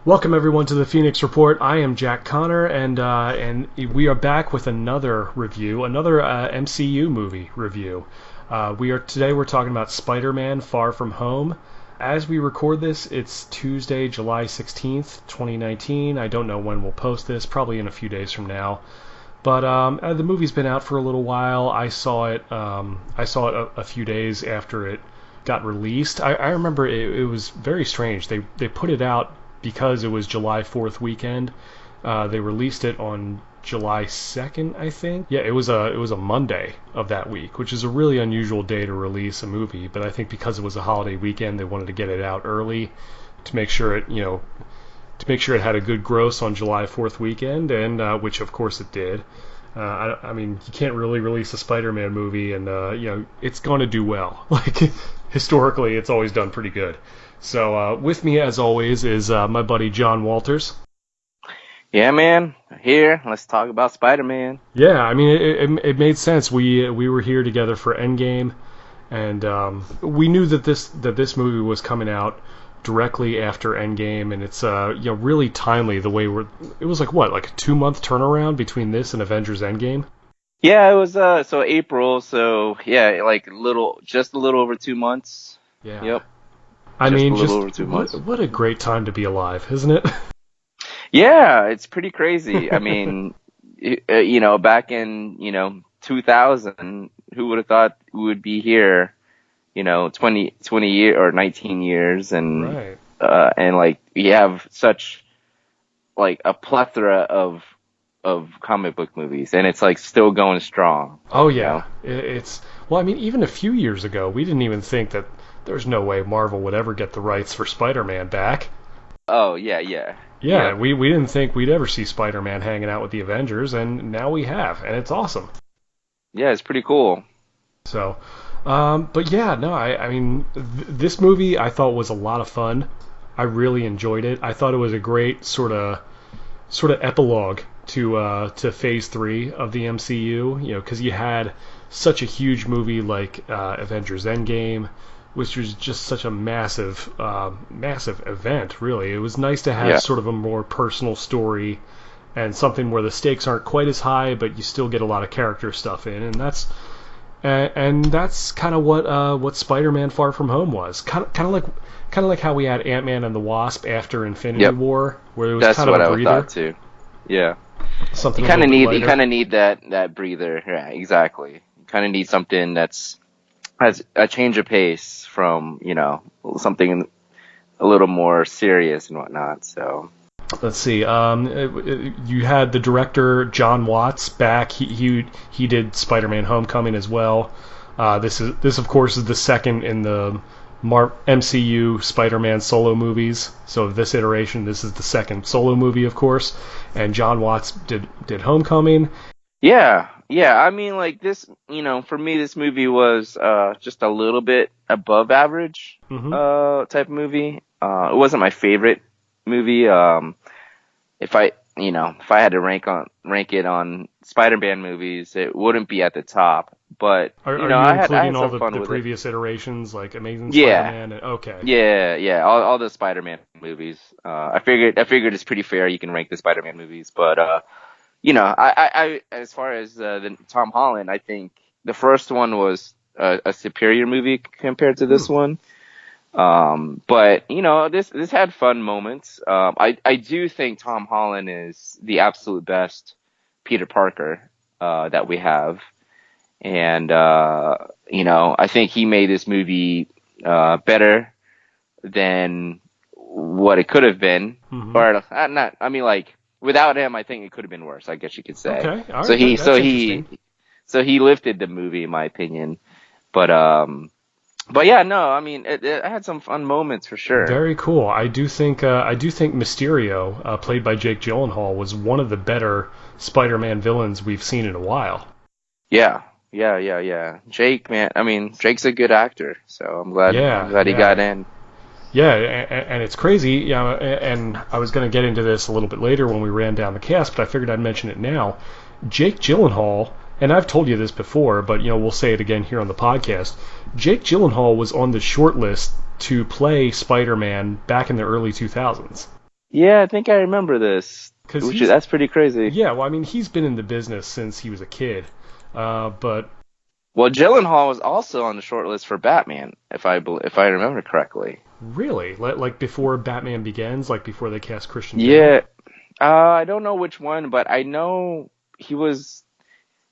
Welcome everyone to the Phoenix Report. I am Jack Connor, and we are back with another review, another MCU movie review. Today we're talking about Spider-Man: Far From Home. As we record this, it's Tuesday, July 16th, 2019. I don't know when we'll post this, probably in a few days from now. But the movie's been out for a little while. I saw it a few days after it got released. I remember it was very strange. They put it out because it was July 4th weekend. They released it on July 2nd, I think. Yeah, it was a Monday of that week, which is a really unusual day to release a movie. But I think because it was a holiday weekend, they wanted to get it out early to make sure it had a good gross on July 4th weekend, and which of course it did. I mean, you can't really release a Spider-Man movie and it's going to do well. Like historically, it's always done pretty good. So with me, as always, is my buddy John Walters. Yeah, man. Here, let's talk about Spider-Man. Yeah, I mean, it made sense. We were here together for Endgame, and we knew that this movie was coming out directly after Endgame, and it's really timely the way it was like a 2-month turnaround between this and Avengers Endgame. Yeah, it was so April, so yeah, just a little over 2 months. Yeah. Yep. I mean, a little over 2 months. What a great time to be alive, isn't it? Yeah, it's pretty crazy. I mean, back in 2000, who would have thought we would be here? 20 years or 19 years, and right. And we have such a plethora of comic book movies, and it's still going strong. Oh yeah, well, I mean, even a few years ago, we didn't even think that there's no way Marvel would ever get the rights for Spider-Man back. Oh yeah. Yeah, we didn't think we'd ever see Spider-Man hanging out with the Avengers, and now we have, and it's awesome. Yeah, it's pretty cool. So, but yeah, no, I mean, this movie I thought was a lot of fun. I really enjoyed it. I thought it was a great sort of epilogue to Phase 3 of the MCU. Because you had such a huge movie like Avengers Endgame, which was just such a massive event. Really, it was nice to have sort of a more personal story and something where the stakes aren't quite as high, but you still get a lot of character stuff in, and that's kind of what Spider-Man: Far From Home was. Kind of like how we had Ant-Man and the Wasp after Infinity War, where it was That's kind of a breather. That's what I thought too. Yeah. Something you kind of need that breather. Yeah, exactly. You kind of need something has a change of pace from something a little more serious and whatnot. So. Let's see. You had the director John Watts back. He did Spider-Man: Homecoming as well. This of course is the second in the MCU Spider-Man solo movies. So this iteration, this is the second solo movie, of course. And John Watts did Homecoming. Yeah. I mean, this. For me, this movie was just a little bit above average type of movie. It wasn't my favorite movie. If I had to rank it on Spider-Man movies, it wouldn't be at the top. But are you I had including some all fun the with previous iterations, like Amazing Yeah. Spider-Man? Okay. Yeah, all the Spider-Man movies. I figured it's pretty fair. You can rank the Spider-Man movies, but I as far as the Tom Holland, I think the first one was a superior movie compared to this one. But this had fun moments. I do think Tom Holland is the absolute best Peter Parker that we have, and I think he made this movie better than what it could have been, or not. I mean, without him, I think it could have been worse. I guess you could say. Okay, all right. So he lifted the movie, in my opinion, But yeah, no, I mean, it had some fun moments for sure. Very cool. I do think Mysterio, played by Jake Gyllenhaal, was one of the better Spider-Man villains we've seen in a while. Yeah. Jake, man, I mean, Jake's a good actor, so I'm glad he got in. Yeah, and it's crazy, and I was going to get into this a little bit later when we ran down the cast, but I figured I'd mention it now. Jake Gyllenhaal, and I've told you this before, but we'll say it again here on the podcast. Jake Gyllenhaal was on the short list to play Spider-Man back in the early 2000s. Yeah, I think I remember this. because That's pretty crazy. yeah, well, I mean, he's been in the business since he was a kid, but Well, Gyllenhaal was also on the short list for Batman, if I remember correctly. really, like before Batman Begins, like before they cast Christian Bale. Yeah, I don't know which one, but I know he was.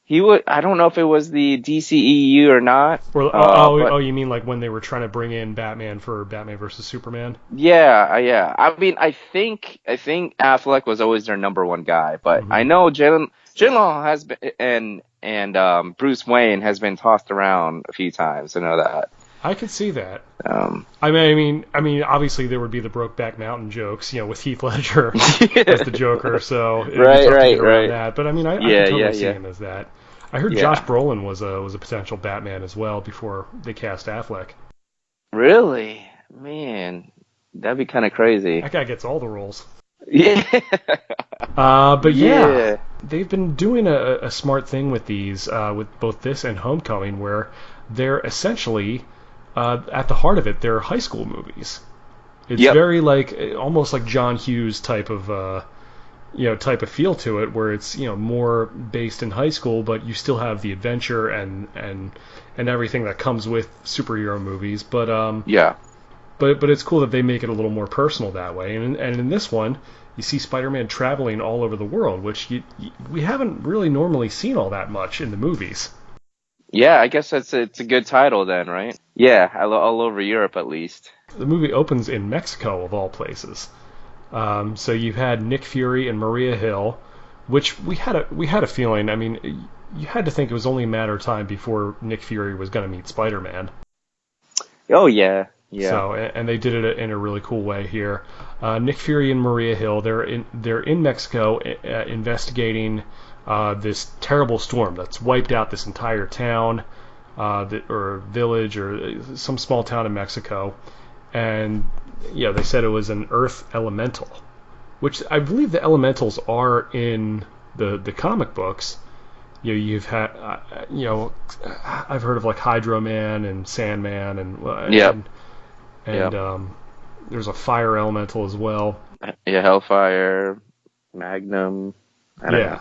He was. I don't know if it was the DCEU or not. Or But you mean like when they were trying to bring in Batman for Batman versus Superman? yeah, yeah. I mean, I think Affleck was always their number one guy, but Hmm. I know Gyllenhaal has been and Bruce Wayne has been tossed around a few times. I know that. I could see that. Um, Obviously there would be the Brokeback Mountain jokes, with Heath Ledger as the Joker, so it'd be right, tough to get right, around right. that. But I mean, I could Yeah, yeah, totally see yeah, him as that. I heard Josh yeah. Brolin was a potential Batman as well before they cast Affleck. Really, man, that'd be kind of crazy. That guy gets all the roles. Yeah, But yeah, yeah, they've been doing a smart thing with these, with both this and Homecoming, where they're essentially, at the heart of it, they're high school movies. It's yep, very like almost like John Hughes type of feel to it, where it's more based in high school, but you still have the adventure and everything that comes with superhero movies. yeah. But it's cool that they make it a little more personal that way. And in this one, you see Spider-Man traveling all over the world, which we haven't really normally seen all that much in the movies. Yeah, I guess it's a good title then, right? Yeah, all over Europe at least. The movie opens in Mexico of all places. So you had Nick Fury and Maria Hill, which we had a feeling. I mean, you had to think it was only a matter of time before Nick Fury was going to meet Spider-Man. Oh yeah, yeah. So, and they did it in a really cool way here. Nick Fury and Maria Hill, they're in Mexico investigating this terrible storm that's wiped out this entire town, or village, or some small town in Mexico. And they said it was an Earth elemental, which I believe the elementals are in the comic books. You've had, I've heard of like Hydro Man and Sandman Yep, and yep. there's a fire elemental as well. Yeah, Hellfire, Magnum. I don't know. Yeah.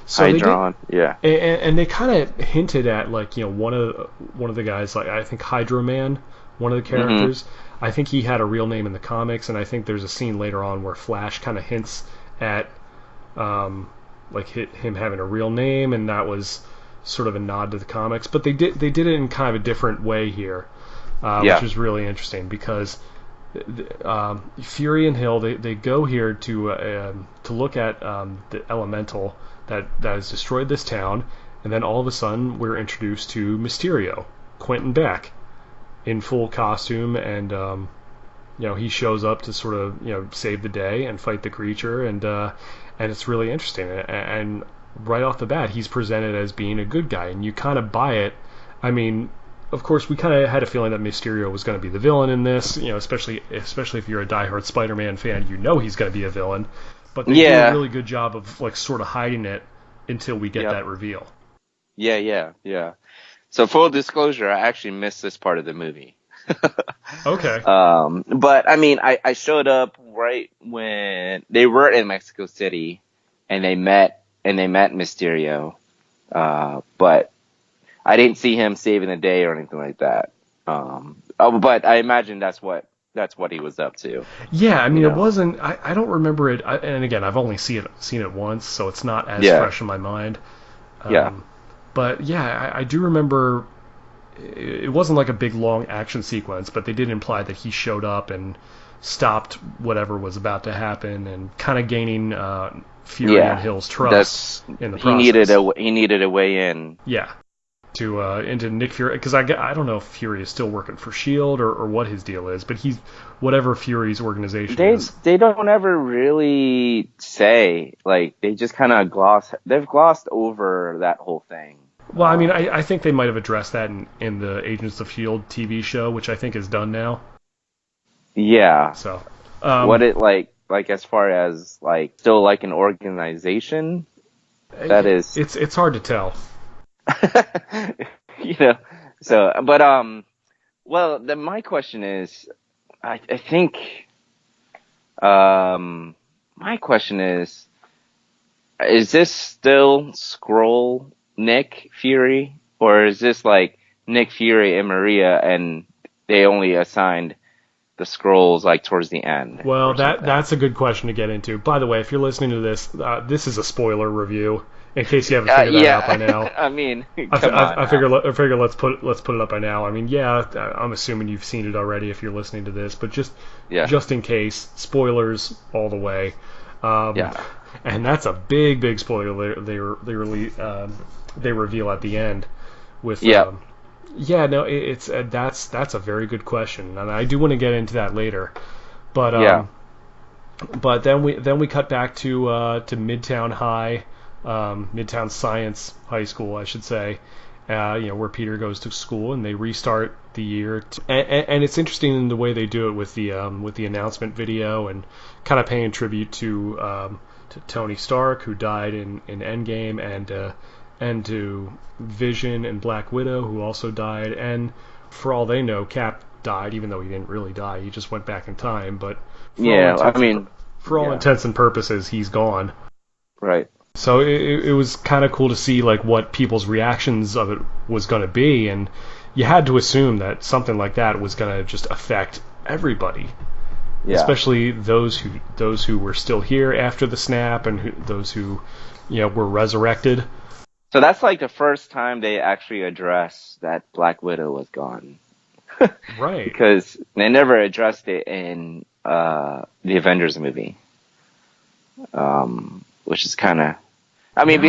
So they did, Hydron. Yeah. and they kind of hinted at like one of the guys, like I think Hydro Man, one of the Mhm. characters. I think he had a real name in the comics, and I think there's a scene later on where Flash kind of hints at like him having a real name, and that was sort of a nod to the comics. But they did it in kind of a different way here, which Yeah. was really interesting because Fury and Hill they go here to look at the elemental that has destroyed this town, and then all of a sudden we're introduced to Mysterio, Quentin Beck, in full costume, and he shows up to sort of save the day and fight the creature, and it's really interesting. And right off the bat, he's presented as being a good guy, and you kind of buy it. I mean, of course, we kind of had a feeling that Mysterio was going to be the villain in this, especially if you're a diehard Spider-Man fan, he's going to be a villain. But they do a Yeah. really good job of like sort of hiding it until we get Yep. that reveal. Yeah, yeah, yeah. So full disclosure, I actually missed this part of the movie. Okay. But I mean, I showed up right when they were in Mexico City, and they met Mysterio. But I didn't see him saving the day or anything like that. But I imagine that's what he was up to. Yeah, I You mean, it know. wasn't. I don't remember it. And again, I've only seen it once, so it's not as Yeah, fresh in my mind. yeah, Um, but yeah, I do remember. It wasn't like a big long action sequence, but they did imply that he showed up and stopped whatever was about to happen, and kind of gaining Fury and yeah. Hill's trust That's in the he needed process. a way in. Yeah, to into Nick Fury, because I don't know if Fury is still working for Shield or what his deal is, but he's whatever Fury's organization They is. they don't ever really say, like, they just kind of they've glossed over that whole thing. Well, I mean, I think they might have addressed that in the Agents of Shield TV show, which I think is done now. Yeah. So, What um, it like as far as like still like an organization that is, it's hard to tell. you know. So, but well, my question is, I think my question is this still Skrull Nick Fury, or is this like Nick Fury and Maria, and they only assigned the Skrulls like towards the end? Well, that's a good question to get into. By the way, if you're listening to this, this is a spoiler review. In case you haven't figured that out by now. I mean, I figure let's put it up by now. I mean, yeah, I'm assuming you've seen it already if you're listening to this, but just in case, spoilers all the way. And that's a big spoiler they reveal at the end with it's that's a very good question, and I do want to get into that later. But but then we cut back to Midtown High. Midtown Science High School, I should say, where Peter goes to school, and they restart the year. And it's interesting in the way they do it with the announcement video, and kind of paying tribute to Tony Stark, who died in Endgame, and to Vision and Black Widow, who also died. And for all they know, Cap died, even though he didn't really die. He just went back in time. But for all intents and purposes, he's gone. Right. So it was kind of cool to see like what people's reactions of it was going to be, and you had to assume that something like that was going to just affect everybody, especially those who were still here after the snap, and those who were resurrected. So that's like the first time they actually address that Black Widow was gone, right? Because they never addressed it in the Avengers movie. Which is kind of, I mean,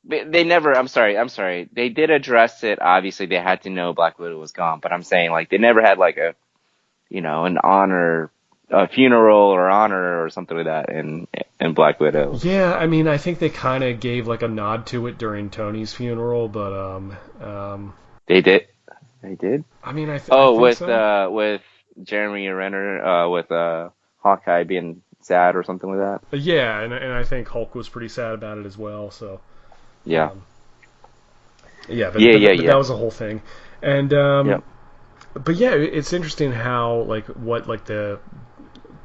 they never, I'm sorry. They did address it. Obviously, they had to know Black Widow was gone, but I'm saying, like, they never had, like, an honor, a funeral or honor or something like that in Black Widow. Yeah, I mean, I think they kind of gave, like, a nod to it during Tony's funeral, but, They did? They did? I mean, I think so. With Jeremy Renner, with Hawkeye being sad or something like that. Yeah, and I think Hulk was pretty sad about it as well. So yeah, but that was a whole thing. And but yeah, it's interesting how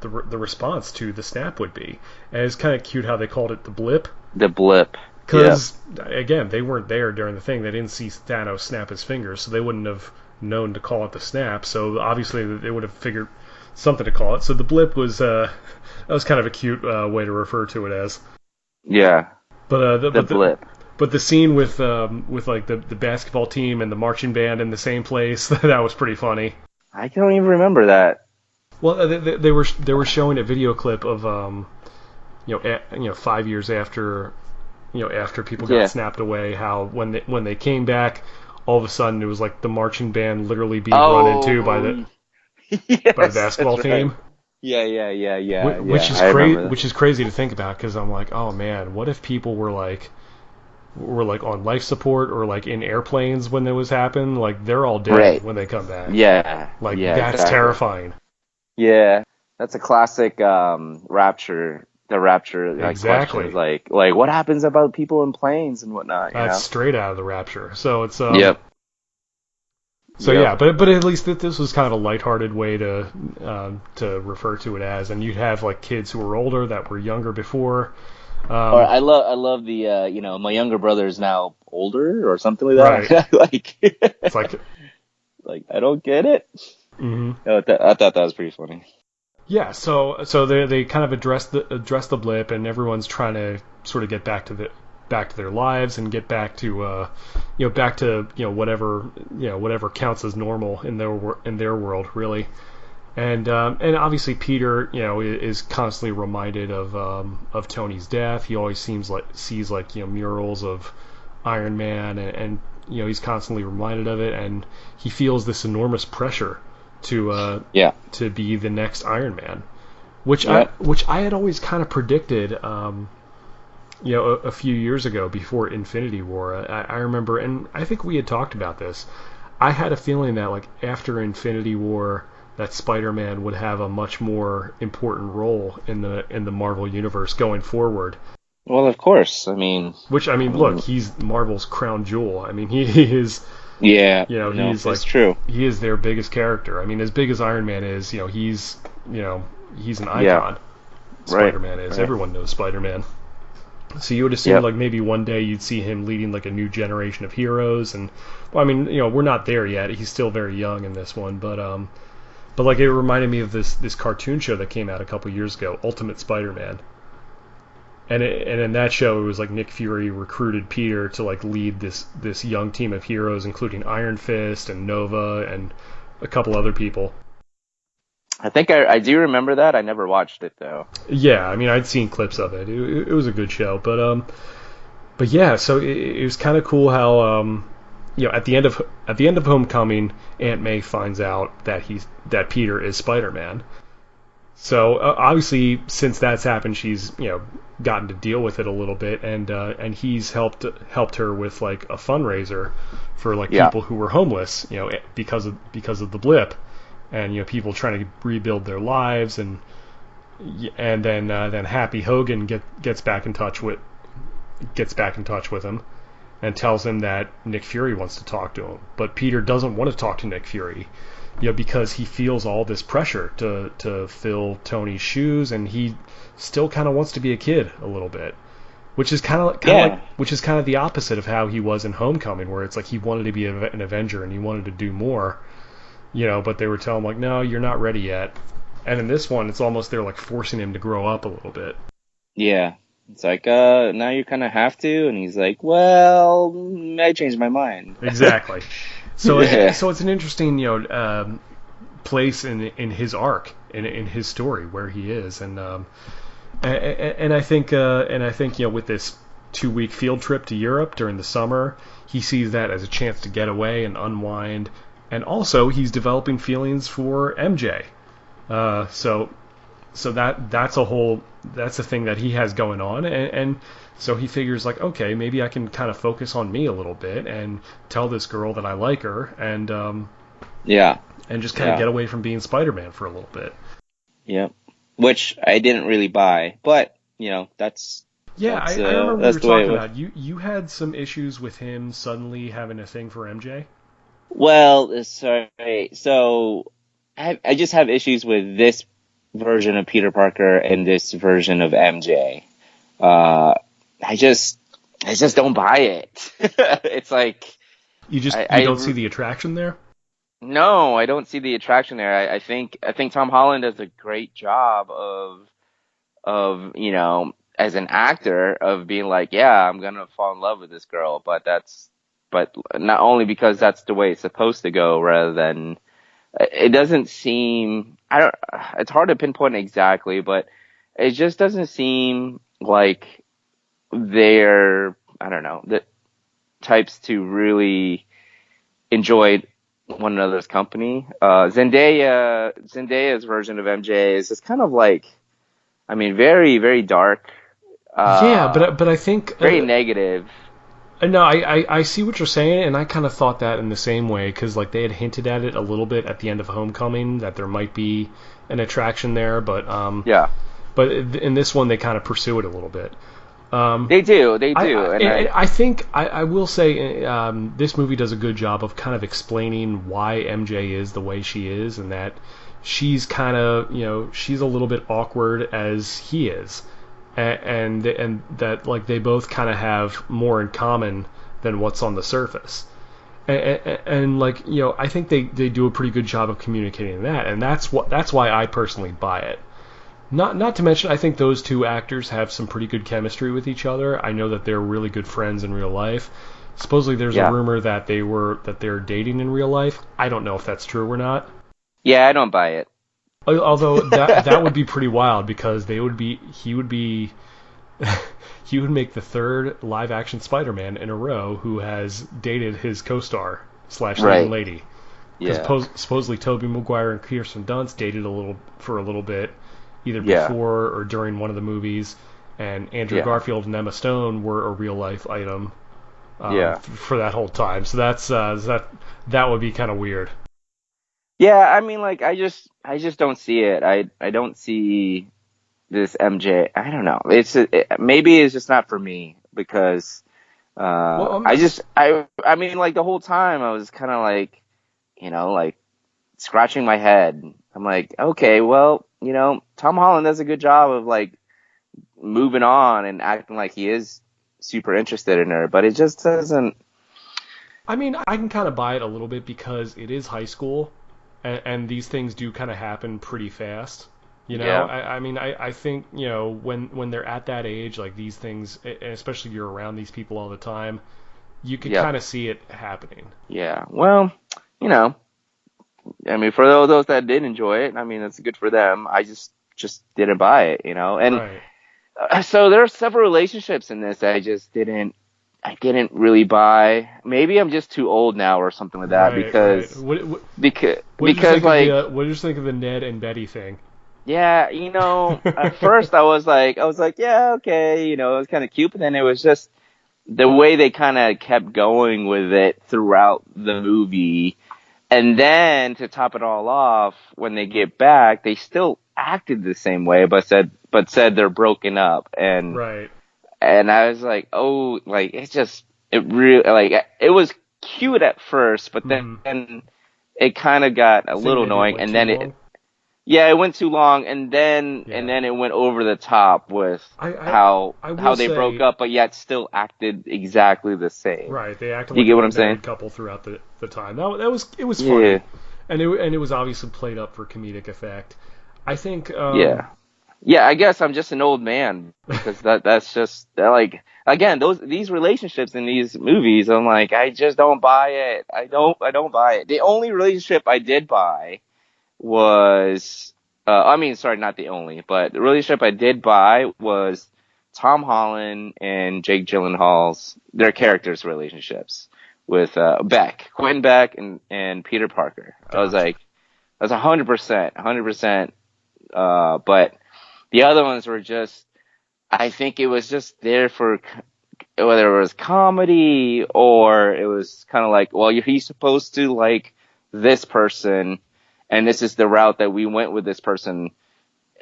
the response to the snap would be, and it's kind of cute how they called it the blip. The blip. Because again, they weren't there during the thing. They didn't see Thanos snap his fingers, so they wouldn't have known to call it the snap. So obviously they would have figured something to call it. So the blip was that was kind of a cute way to refer to it as. Yeah. But the blip. But the scene with like the basketball team and the marching band in the same place, that was pretty funny. I don't even remember that. Well, they were showing a video clip of 5 years after after people got snapped away, how when they came back, all of a sudden it was like the marching band literally being run into by the basketball team. Right. Yeah. Which is crazy to think about, because I'm like, oh man, what if people were like on life support or like in airplanes when this happened? Like they're all dead when they come back. Yeah. That's terrifying. Yeah, that's a classic Rapture. The Rapture exactly. Questions, like what happens about people in planes and whatnot. That's straight out of the Rapture. So it's Yep. So yeah, but at least this was kind of a lighthearted way to refer to it as, and you'd have like kids who were older that were younger before. Or I love the my younger brother is now older or something like that. Right. It's like I don't get it. Mm-hmm. I thought that was pretty funny. Yeah, so they kind of address the blip, and everyone's trying to sort of get back to their lives and get back to whatever counts as normal in their world, really. And obviously Peter is constantly reminded of Tony's death. He always sees murals of Iron Man, and he's constantly reminded of it, and he feels this enormous pressure to be the next Iron Man, which I had always kind of predicted. A few years ago, before Infinity War, I remember, and I think we had talked about this. I had a feeling that like after Infinity War, that Spider-Man would have a much more important role in the Marvel universe going forward. Well, of course. Look, he's Marvel's crown jewel. I mean, he is. Yeah. He's like true. He is their biggest character. I mean, as big as Iron Man is, he's an icon. Right. Spider-Man is. Right. Everyone knows Spider-Man. So you would assume Yep. like maybe one day you'd see him leading like a new generation of heroes, and well, I mean, we're not there yet. He's still very young in this one, but like it reminded me of this cartoon show that came out a couple years ago, Ultimate Spider-Man. And in that show, it was like Nick Fury recruited Peter to like lead this young team of heroes, including Iron Fist and Nova and a couple other people. I think I do remember that. I never watched it though. Yeah, I mean, I'd seen clips of it. It was a good show, but yeah, so it was kind of cool how at the end of Homecoming, Aunt May finds out that Peter is Spider-Man. So obviously, since that's happened, she's gotten to deal with it a little bit, and he's helped her with like a fundraiser for like Yeah. people who were homeless, because of the blip, and people trying to rebuild their lives, and then Happy Hogan gets back in touch with him and tells him that Nick Fury wants to talk to him, but Peter doesn't want to talk to Nick Fury. Because he feels all this pressure to fill Tony's shoes, and he still kind of wants to be a kid a little bit, which is kind of the opposite of how he was in Homecoming, where it's like he wanted to be an Avenger and he wanted to do more, but they were telling him like, no, you're not ready yet. And in this one, it's almost they're like forcing him to grow up a little bit. Yeah. It's like, now you kind of have to, and he's like, well, I changed my mind. Exactly. So Yeah. so it's an interesting place in his arc, in his story where he is, and I think with this 2-week field trip to Europe during the summer, he sees that as a chance to get away and unwind, and also he's developing feelings for MJ. So that's a thing that he has going on, and so he figures like, okay, maybe I can kind of focus on me a little bit and tell this girl that I like her, Yeah. and just kind of get away from being Spider-Man for a little bit. Yeah. Which I didn't really buy, but that's I remember we were that's the way it talking was. about you had some issues with him suddenly having a thing for MJ. Well, sorry. So I just have issues with this version of Peter Parker and this version of MJ. I just don't buy it. It's like You I don't see the attraction there. no, I don't see the attraction there. I think Tom Holland does a great job of as an actor of being like, yeah, I'm gonna fall in love with this girl, but not only because that's the way it's supposed to go, rather than it doesn't seem, I don't, it's hard to pinpoint exactly, but it just doesn't seem like they're, I don't know, the types to really enjoy one another's company. Zendaya's version of MJ is just kind of like, I mean, very, very dark. Yeah, but I think Very negative. no, I see what you're saying, and I kind of thought that in the same way, because like they had hinted at it a little bit at the end of Homecoming that there might be an attraction there, but Yeah, but in this one they kind of pursue it a little bit. they do, I think I will say this movie does a good job of kind of explaining why MJ is the way she is, and that she's kind of she's a little bit awkward as he is. And that like they both kind of have more in common than what's on the surface, and like I think they do a pretty good job of communicating that, and that's why I personally buy it. Not to mention I think those two actors have some pretty good chemistry with each other. I know that they're really good friends in real life. Supposedly there's a rumor that they're dating in real life. I don't know if that's true or not. Yeah, I don't buy it. Although that would be pretty wild, because he would make the third live action Spider-Man in a row who has dated his co-star / leading lady. Because supposedly Tobey Maguire and Kirsten Dunst dated for a little bit, either before or during one of the movies, and Andrew Garfield and Emma Stone were a real life item for that whole time. So that would be kind of weird. Yeah, I mean, like, I just don't see it. I don't see this MJ. I don't know. Maybe it's just not for me, because I mean, like, the whole time I was kind of like, like, scratching my head. I'm like, okay, well, Tom Holland does a good job of like moving on and acting like he is super interested in her, but it just doesn't. I mean, I can kind of buy it a little bit because it is high school, and these things do kind of happen pretty fast. Yeah, I mean, I think, when they're at that age, like these things, and especially you're around these people all the time, you could yep, kind of see it happening. yeah. Well, you know, I mean, for those that did enjoy it, I mean, it's good for them. I just didn't buy it, and Right, so there are several relationships in this that I didn't really buy. Maybe I'm just too old now or something like that right. because What did you think of like, the Ned and Betty thing? yeah, at first I was like, yeah, okay, it was kind of cute, but then it was just the way they kind of kept going with it throughout the movie. And then to top it all off, when they get back, they still acted the same way, but said they're broken up. Right. And I was like, oh, like it really, like, it was cute at first, but Hmm. then it kind of got a You think little maybe it annoying, went and too then long? yeah, it went too long, and then Yeah. it went over the top with I, I, how I will they broke say, up, but yet still acted exactly the same. right, they acted Do you like get a what I'm saying? married couple throughout the time. It was Yeah, funny, and it was obviously played up for comedic effect. I think, yeah. Yeah, I guess I'm just an old man because that's just like, again, these relationships in these movies. I'm like, I just don't buy it. I don't buy it. The only relationship I did buy was I mean, sorry, not the only, but the relationship I did buy was Tom Holland and Jake Gyllenhaal's, their characters' relationships with Quentin Beck and Peter Parker. I was gotcha. like, that's 100%, 100%. But the other ones were just, I think it was just there for whether it was comedy or it was kind of like, well, he's supposed to like this person, and this is the route that we went with this person.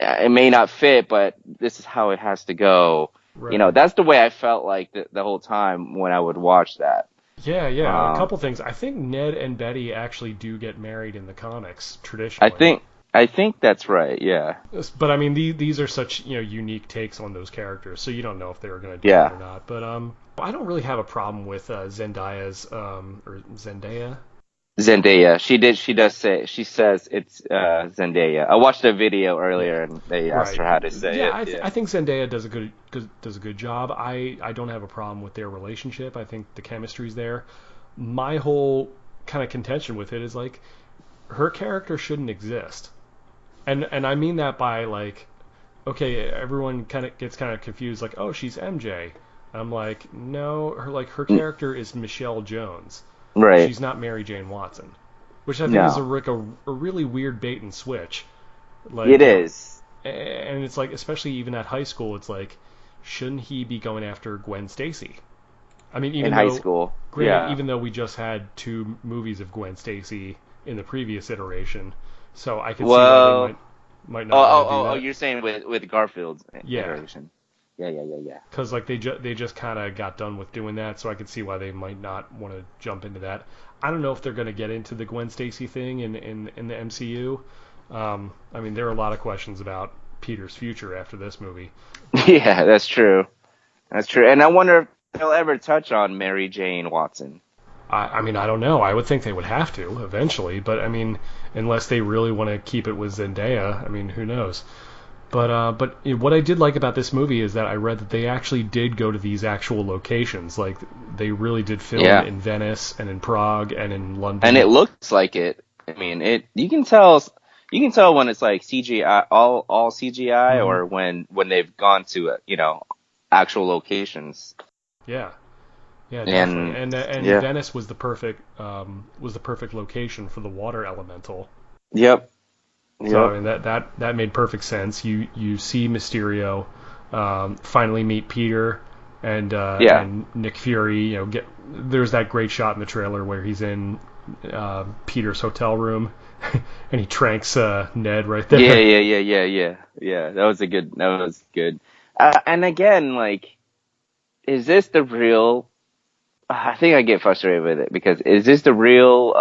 It may not fit, but this is how it has to go. Right. That's the way I felt like the whole time when I would watch that. Yeah, yeah. A Um, couple things. I think Ned and Betty actually do get married in the comics I traditionally. think I think that's right. Yeah, But I mean, these are such unique takes on those characters, so you don't know if they were going to do that yeah. or not. But I don't really have a problem with Zendaya's or Zendaya. Zendaya. She says it's Zendaya. I watched a video Yeah, earlier and they asked right. her how to say Yeah, it. Yeah. I think Zendaya does a good job. I don't have a problem with their relationship. I think the chemistry's there. My whole kind of contention with it is like her character shouldn't exist. And I mean that by like, okay, everyone gets kind of confused, like, oh, she's MJ. I'm like, no, her N- character is Michelle Jones. Right. She's not Mary Jane Watson, which I think is No. a really weird bait and switch. It Like, is. and it's like, especially even at high school, it's like, shouldn't he be going after Gwen Stacy? I mean, In high school. granted, Yeah. even though we just had two movies of Gwen Stacy in the previous iteration, so I could see why they Well, might not want to do that. you're saying with Garfield's Yeah, iteration. Yeah, yeah, yeah, yeah. because like they just kind of got done with doing that, so I could see why they might not want to jump into that. I don't know if they're going to get into the Gwen Stacy thing in the MCU. I mean, there are a lot of questions about Peter's future after this movie. Yeah, that's true. That's true. And I wonder if they'll ever touch on Mary Jane Watson. I mean, I don't know. I would think they would have to eventually, but I mean, unless they really want to keep it with Zendaya, I mean, who knows? But what I did like about this movie is that I read that they actually did go to these actual locations. Like they really did film Yeah. in Venice and in Prague and in And London. it looks like it. I mean, you can tell when it's like CGI, all CGI, Hmm. or when they've gone to actual locations. Yeah, yeah, definitely. And And yeah, Venice was the perfect location for the water elemental. yep, So I yep, mean that made perfect sense. You see Mysterio finally meet Peter yeah, and Nick Fury. Get there's that great shot in the trailer where he's in Peter's hotel room and he tranks Ned right yeah, there. yeah, yeah, yeah, yeah, yeah. That was good. And again, like, is this the real? I think I get frustrated with it because is this the real?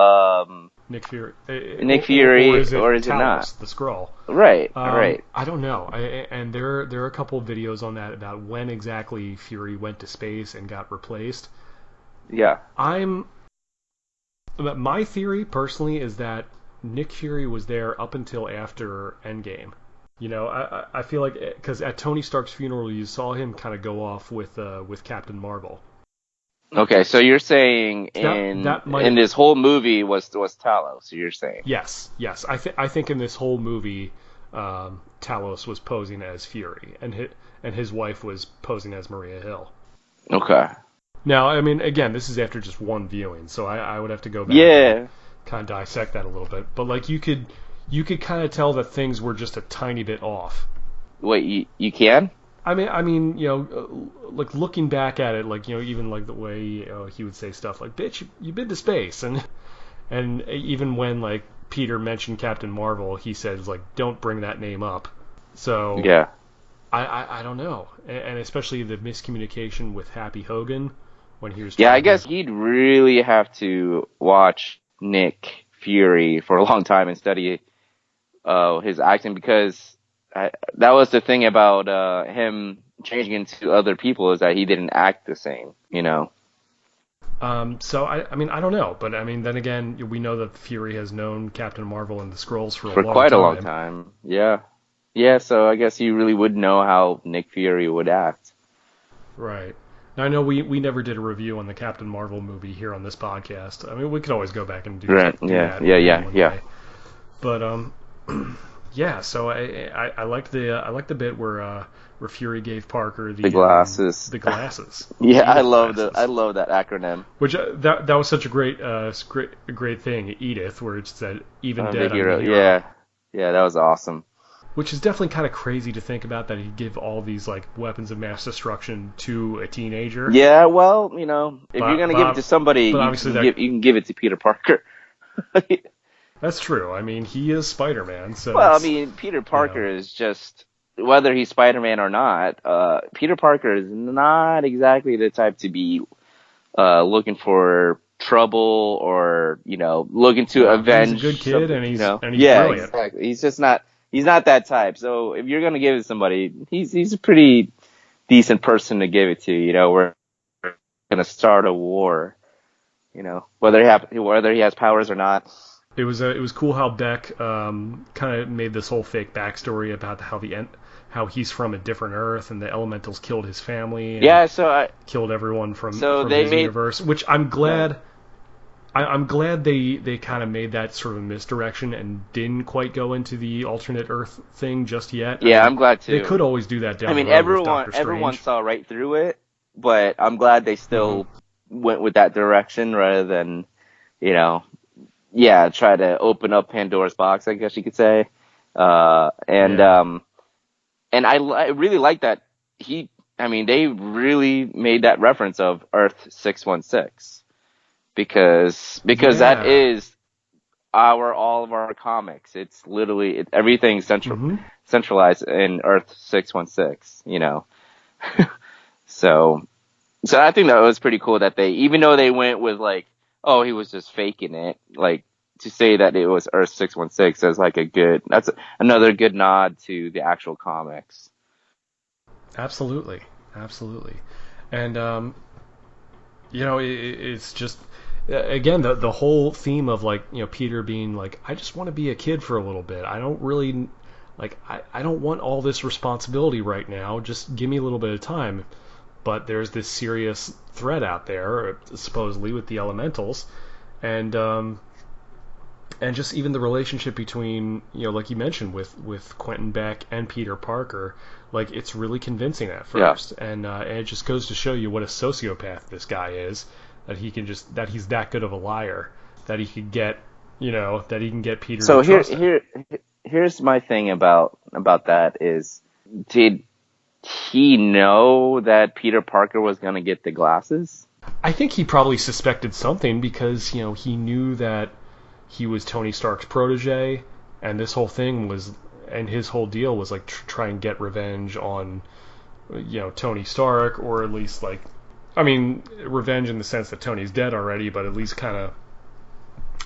Nick Fury. Nick Fury, or is it not? Talos, the Skrull? Right, right. I don't know. And there are a couple of videos on that about when exactly Fury went to space and got replaced. Yeah. My theory personally is that Nick Fury was there up until after Endgame. I feel like because at Tony Stark's funeral you saw him kind of go off with Captain Marvel. Okay, so you're saying in this whole movie was Talos? You're saying? Yes. I think in this whole movie, Talos was posing as Fury, and his wife was posing as Maria Hill. Okay. Now, I mean, again, this is after just one viewing, so I would have to go back and kind of dissect that a little bit. But like you could kind of tell that things were just a tiny bit off. Wait, you can? I mean, like looking back at it, like even like the way he would say stuff like "bitch, you've been to space," and even when like Peter mentioned Captain Marvel, he says like "don't bring that name up." So yeah, I don't know, and especially the miscommunication with Happy Hogan when he was. I guess he'd really have to watch Nick Fury for a long time and study his acting because. That was the thing about him changing into other people is that he didn't act the same, So I mean I don't know, but I mean then again we know that Fury has known Captain Marvel and the Skrulls for quite a long time. Yeah. So I guess you really would know how Nick Fury would act. Right. Now I know we never did a review on the Captain Marvel movie here on this podcast. I mean we could always go back and do that. Yeah. But yeah, so I like the bit where Fury gave Parker the glasses. The glasses. Yeah, I love that acronym. Which that was such a great thing, Edith, where it said even dead I'm the hero. Yeah, that was awesome. Which is definitely kind of crazy to think about that he'd give all these like weapons of mass destruction to a teenager. Yeah, well, if you're gonna give it to somebody, you can give it to Peter Parker. That's true. I mean, he is Spider-Man, so. Well, I mean, Peter Parker is just whether he's Spider-Man or not. Peter Parker is not exactly the type to be looking for trouble or looking to avenge. He's a good kid, and he's brilliant. Exactly. He's just not. He's not that type. So if you're gonna give it to somebody, he's a pretty decent person to give it to. We're gonna start a war. Whether he has powers or not. It was cool how Beck kind of made this whole fake backstory about how he's from a different Earth and the Elementals killed his family. And killed everyone from his universe. Which I'm glad. I'm glad they kind of made that sort of misdirection and didn't quite go into the alternate Earth thing just yet. Yeah, I'm glad too. They could always do that down the road with Doctor Strange. Everyone saw right through it, but I'm glad they still went with that direction rather than try to open up Pandora's box, I guess you could say. And I really like that they really made that reference of Earth 616 because that is all of our comics. It's literally everything's centralized in Earth 616, So I think that was pretty cool that even though they went with like, oh, he was just faking it. Like, to say that it was Earth 616 is like that's another good nod to the actual comics. Absolutely. And, it's just, again, the whole theme of like, Peter being like, I just want to be a kid for a little bit. I don't really, like, I don't want all this responsibility right now. Just give me a little bit of time. But there's this serious threat out there, supposedly with the Elementals, and just even the relationship between, like you mentioned, with Quentin Beck and Peter Parker, like it's really convincing at first, and it just goes to show you what a sociopath this guy is, that he's that good of a liar, that he could get, that he can get Peter. So here's my thing about that is, did he know that Peter Parker was going to get the glasses? I think he probably suspected something because, he knew that he was Tony Stark's protege, and this whole thing was, and his whole deal was like try and get revenge on, Tony Stark, or at least like, I mean, revenge in the sense that Tony's dead already, but at least kind of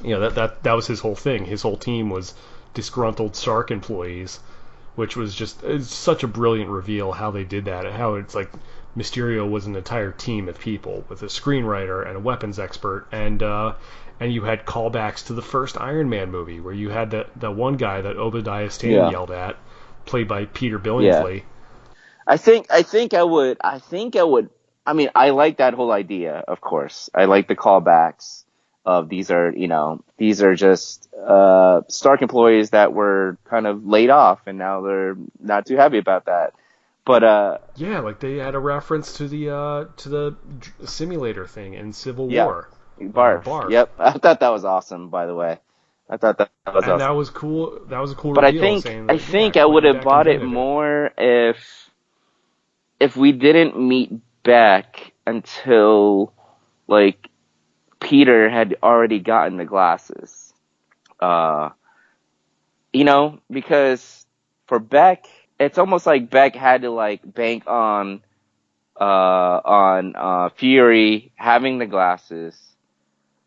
that was his whole thing. His whole team was disgruntled Stark employees, which was just it's such a brilliant reveal how they did that, and how it's like Mysterio was an entire team of people with a screenwriter and a weapons expert, and you had callbacks to the first Iron Man movie where you had that one guy that Obadiah Stane yelled at, played by Peter Billingsley. Yeah. I think I would. I mean, I like that whole idea. Of course, I like the callbacks of these are just Stark employees that were kind of laid off, and now they're not too happy about that. But yeah, like they had a reference to the simulator thing in Civil War. Barf. Yep, I thought that was awesome. By the way, I thought that was awesome. And that was cool. That was a cool. But reveal, I think I would have bought it more if we didn't meet Beck until like Peter had already gotten the glasses. Because for Beck, it's almost like Beck had to like bank on Fury having the glasses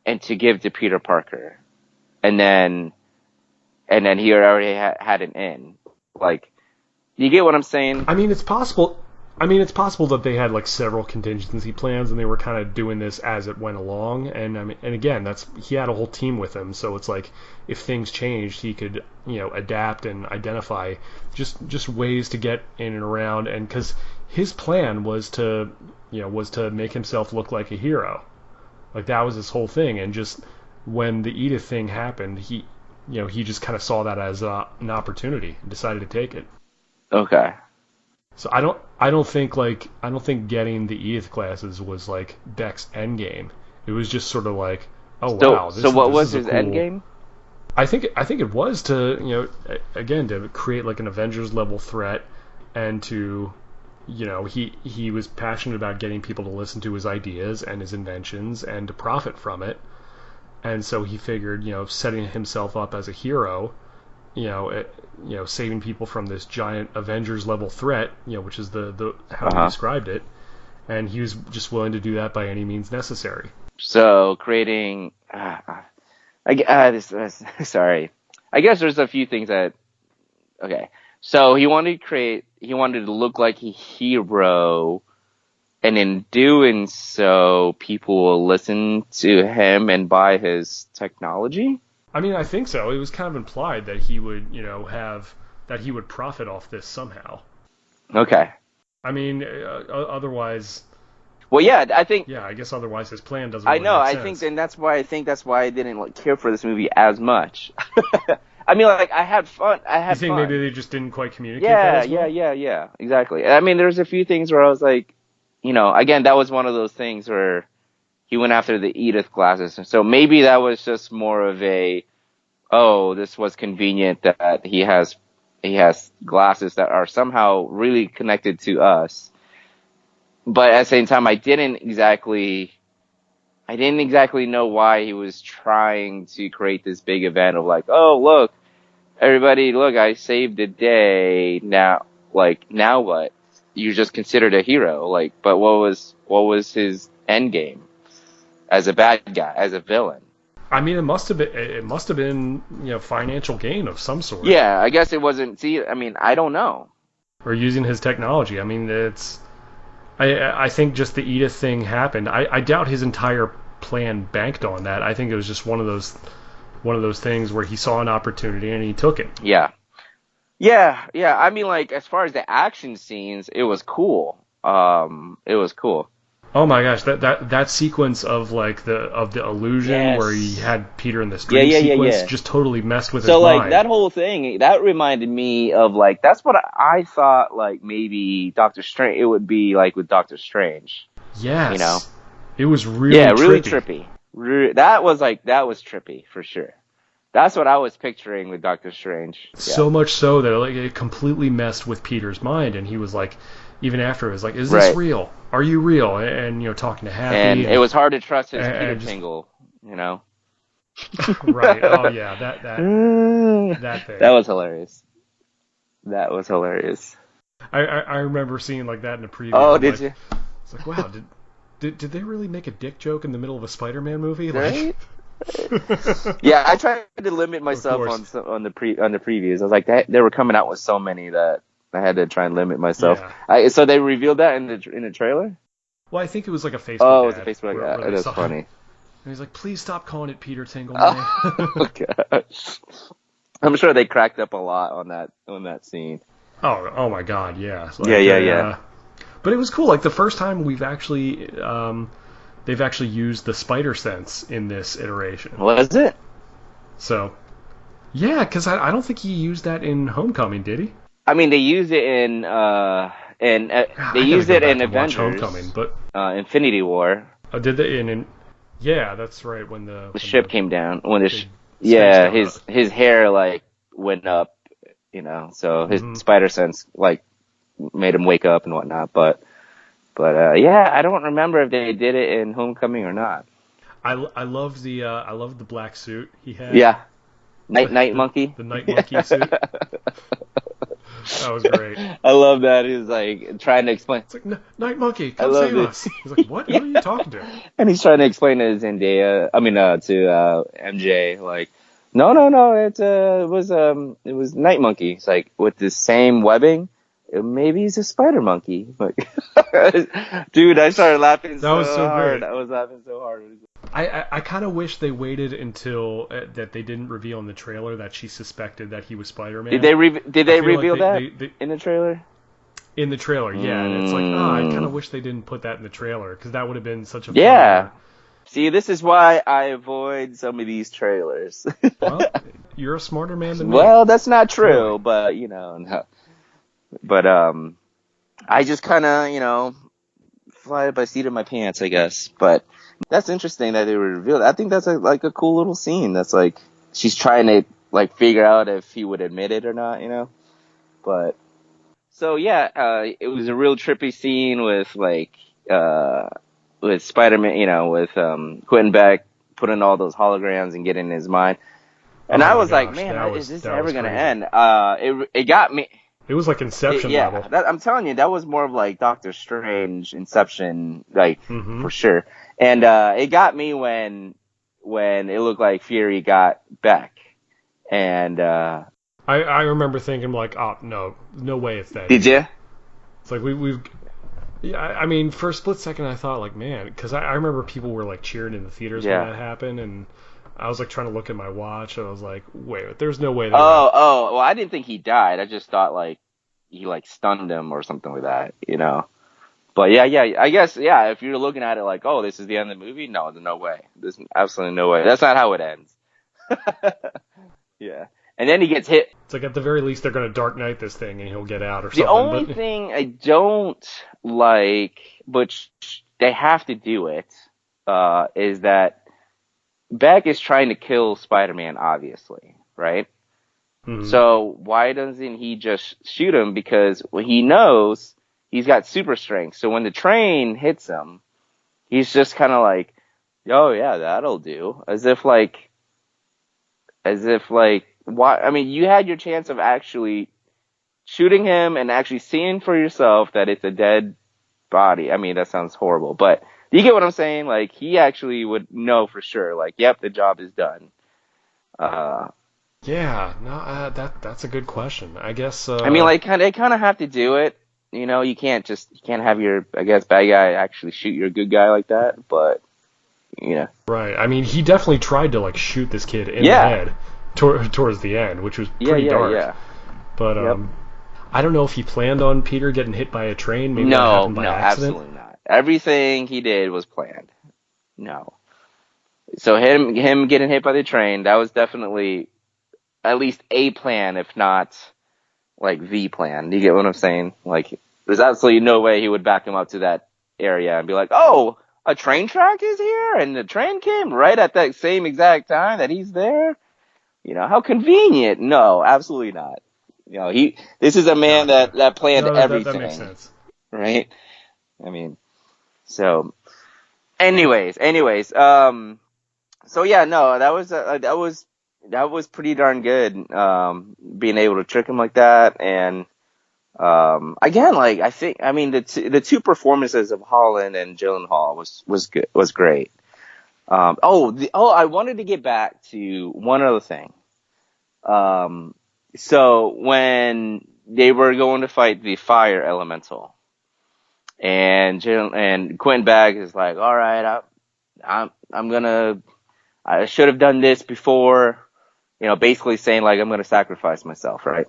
and to give to Peter Parker, and then he already had an in. Like, you get what I'm saying? I mean, it's possible. That they had like several contingency plans, and they were kind of doing this as it went along. And and again, he had a whole team with him, so it's like if things changed, he could adapt and identify just ways to get in and around. And because his plan was to make himself look like a hero, like that was his whole thing. And just when the Edith thing happened, he just kind of saw that as an opportunity and decided to take it. Okay. So I don't think getting the Edith glasses was like Beck's end game. It was just sort of like, wow. So what was his end game? I think it was to again to create like an Avengers level threat, and to he was passionate about getting people to listen to his ideas and his inventions and to profit from it, and so he figured setting himself up as a hero, saving people from this giant Avengers level threat, which is the how he described it, and he was just willing to do that by any means necessary. So creating, sorry, I guess there's a few things that, okay. So he wanted to look like a hero, and in doing so, people will listen to him and buy his technology. I mean, I think so. It was kind of implied that he would, that he would profit off this somehow. Okay. I mean, otherwise. Well, yeah, I think. Yeah, I guess otherwise his plan doesn't. Really I know. Make I sense. think, and that's why I didn't care for this movie as much. I mean, like I had fun. You think fun. Maybe they just didn't quite communicate? that as well? Yeah. Exactly. I mean, there's a few things where I was like, again, that was one of those things where he went after the Edith glasses. So maybe that was just more of this was convenient that he has glasses that are somehow really connected to us. But at the same time, I didn't exactly know why he was trying to create this big event of like, oh, look, everybody, look, I saved the day. Now what? You're just considered a hero. Like, but what was his end game as a bad guy, as a villain? I mean, it must have been financial gain of some sort. Yeah, I guess it wasn't. See, I mean, I don't know. Or using his technology. I mean, I think just the Edith thing happened. I doubt his entire plan banked on that. I think it was just one of those things where he saw an opportunity and he took it. Yeah. I mean, like as far as the action scenes, it was cool. Oh my gosh, that sequence of like the illusion where he had Peter in this dream sequence just totally messed with his mind. So like that whole thing, that reminded me of like that's what I thought like maybe Doctor Strange. It would be like with Doctor Strange. Yes. It was really trippy. That was trippy for sure. That's what I was picturing with Doctor Strange. Yeah. So much so that it completely messed with Peter's mind, and he was like, even after it was like, is this real? Are you real? And talking to Happy. And it was hard to trust his Peter tingle, Right. Oh yeah, that thing. That was hilarious. I remember seeing like that in a preview. Oh, did you? It's like, wow, did they really make a dick joke in the middle of a Spider-Man movie? Right? Yeah, I tried to limit myself course. on the previews. I was like, they were coming out with so many that I had to try and limit myself. Yeah. So they revealed that in the trailer. Well, I think it was like a Facebook Oh, it was a ad Facebook where ad. they That's saw him. funny. And he's like, please stop calling it Peter Tingle, May. Oh gosh. I'm sure they cracked up a lot on that scene. Oh my God, yeah. Yeah. But it was cool. Like the first time they've actually used the spider sense in this iteration. Was it? So, yeah, because I don't think he used that in Homecoming, did he? I mean, they used it in they used it in Avengers, Homecoming, but Infinity War. did they in? Yeah, that's right. When the ship came down, when his hair like went up, so his spider sense like made him wake up and whatnot. But yeah, I don't remember if they did it in Homecoming or not. I love the black suit he had. Yeah, night monkey. The night monkey suit. That was great. I love that. He's like trying to explain. It's like, Night Monkey, come save us. He's like, what? Who are you talking to? And he's trying to explain to Zendaya. I mean, to MJ, like, no. It was Night Monkey. It's like with the same webbing. Maybe he's a spider monkey. Like, dude, I started laughing. That was so hard. Great. I was laughing so hard. I kind of wish they waited until that they didn't reveal in the trailer that she suspected that he was Spider-Man. Did they reveal that in the trailer? In the trailer, yeah. And it's like, I kind of wish they didn't put that in the trailer because that would have been such a fun. See, this is why I avoid some of these trailers. Well, you're a smarter man than me. Well, that's not true, but no. But I just kind of fly by the seat of my pants, I guess. But that's interesting that they were revealed. I think that's like a cool little scene. That's like she's trying to like figure out if he would admit it or not, But so yeah, it was a real trippy scene with like with Spider-Man, with Quentin Beck putting all those holograms and getting in his mind. And I was like, man, is this ever gonna end? It got me. It was like Inception level. I'm telling you, that was more of like Doctor Strange, Inception, like for sure. And it got me when it looked like Fury got Beck, and I remember thinking like, oh no way it's that. Did you? It's like we've. Yeah, I mean, for a split second, I thought like, man, because I remember people were like cheering in the theaters when that happened, and I was like trying to look at my watch, and I was like, wait, there's no way. Well, I didn't think he died. I just thought like he like stunned him or something like that, But yeah, I guess if you're looking at it like, oh, this is the end of the movie, no, there's no way. There's absolutely no way. That's not how it ends. Yeah. And then he gets hit. It's like at the very least they're going to Dark Knight this thing and he'll get out or something. The only thing I don't like, but they have to do it, is that Beck is trying to kill Spider-Man, obviously, right? Mm-hmm. So why doesn't he just shoot him? Because he knows he's got super strength. So when the train hits him, he's just kind of like, oh yeah, that'll do. As if like, why? I mean, you had your chance of actually shooting him and actually seeing for yourself that it's a dead body. I mean, that sounds horrible, but you get what I'm saying? Like, he actually would know for sure. Like, yep, the job is done. Yeah, no, that's a good question. I guess. I mean, like, they kind of have to do it. You can't have your, I guess, bad guy actually shoot your good guy like that. But, Right. I mean, he definitely tried to like shoot this kid in the head towards the end, which was pretty dark. Yeah. But I don't know if he planned on Peter getting hit by a train. Maybe that happened by accident. Absolutely not. Everything he did was planned. No. So him getting hit by the train, that was definitely at least a plan, if not like the plan. Do you get what I'm saying? Like, there's absolutely no way he would back him up to that area and be like, oh, a train track is here and the train came right at that same exact time that he's there. How convenient. No, absolutely not. This is a man that planned everything. That makes sense. Right? I mean, so anyways, so yeah, no, that was pretty darn good, being able to trick him like that. And, again, like, the two performances of Holland and Gyllenhaal was great. I wanted to get back to one other thing. So when they were going to fight the fire elemental, and Quentin Bagg is like, all right, I should have done this before, basically saying like I'm gonna sacrifice myself, right?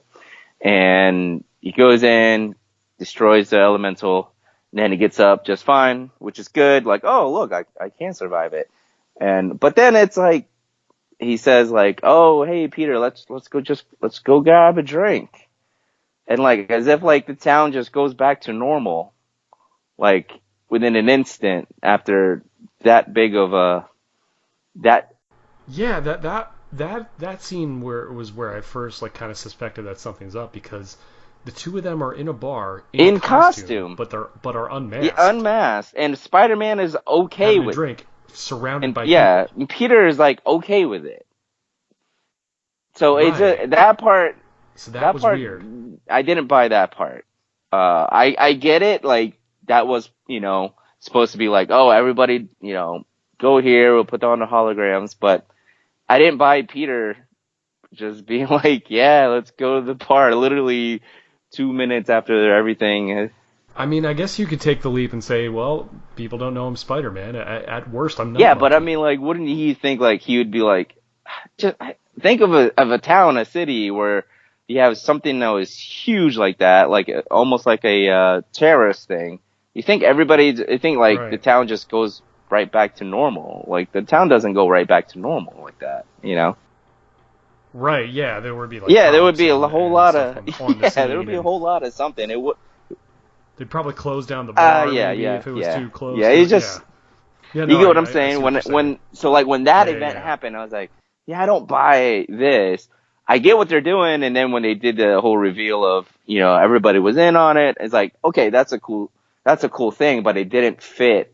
And he goes in, destroys the elemental, and then he gets up just fine, which is good. Like, oh look, I can survive it. But then it's like he says like, oh hey Peter, let's go grab a drink, and like as if like the town just goes back to normal, like within an instant after that big of a that. Yeah, that scene where I first like kind of suspected that something's up because the two of them are in a bar in In costume, costume. but are Yeah, unmasked, unmasked, and Spider-Man is okay having a with, drink, surrounded and by yeah, people. Peter is like okay with it. So it's Right. that part. So that That was part, weird. I didn't buy that part. I get it. Like that was, supposed to be like, oh, everybody, go here. We'll put on the holograms. But I didn't buy Peter just being like, yeah, let's go to the bar. Literally 2 minutes after everything. I mean, I guess you could take the leap and say, well, people don't know I'm Spider-Man. At worst, I'm Yeah, but I nobody. mean, like, wouldn't he think like he would be like, just think of a town, a city where you have something that was huge like that, like almost like a terrorist thing. You think like the Right. town just goes right back to normal. Like the town doesn't go right back to normal like that. Right. Yeah, there would be like Yeah, there would cops be a and whole and lot stuff of on the yeah, there would scene, be a and whole lot of something. It would they'd probably close down the bar yeah, maybe yeah, if it was yeah. too close Yeah, to it's it. Yeah. just Yeah. you No, get what I'm I saying? see what you're saying. When that Yeah. Yeah. event Yeah. happened, I was like, yeah, I don't buy this. I get what they're doing, and then when they did the whole reveal of, everybody was in on it, it's like, okay, that's a cool thing, but it didn't fit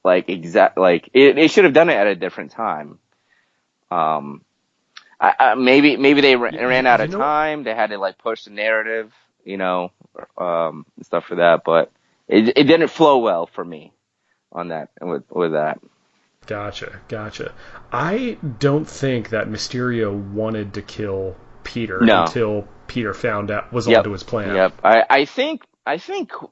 like like it should have done it at a different time. Um, maybe they ran out You of know, time. They had to like push the narrative, stuff for that, but it didn't flow well for me on that with that. Gotcha. I don't think that Mysterio wanted to kill Peter No. until Peter found out was Yep. onto his plan. Yep. I think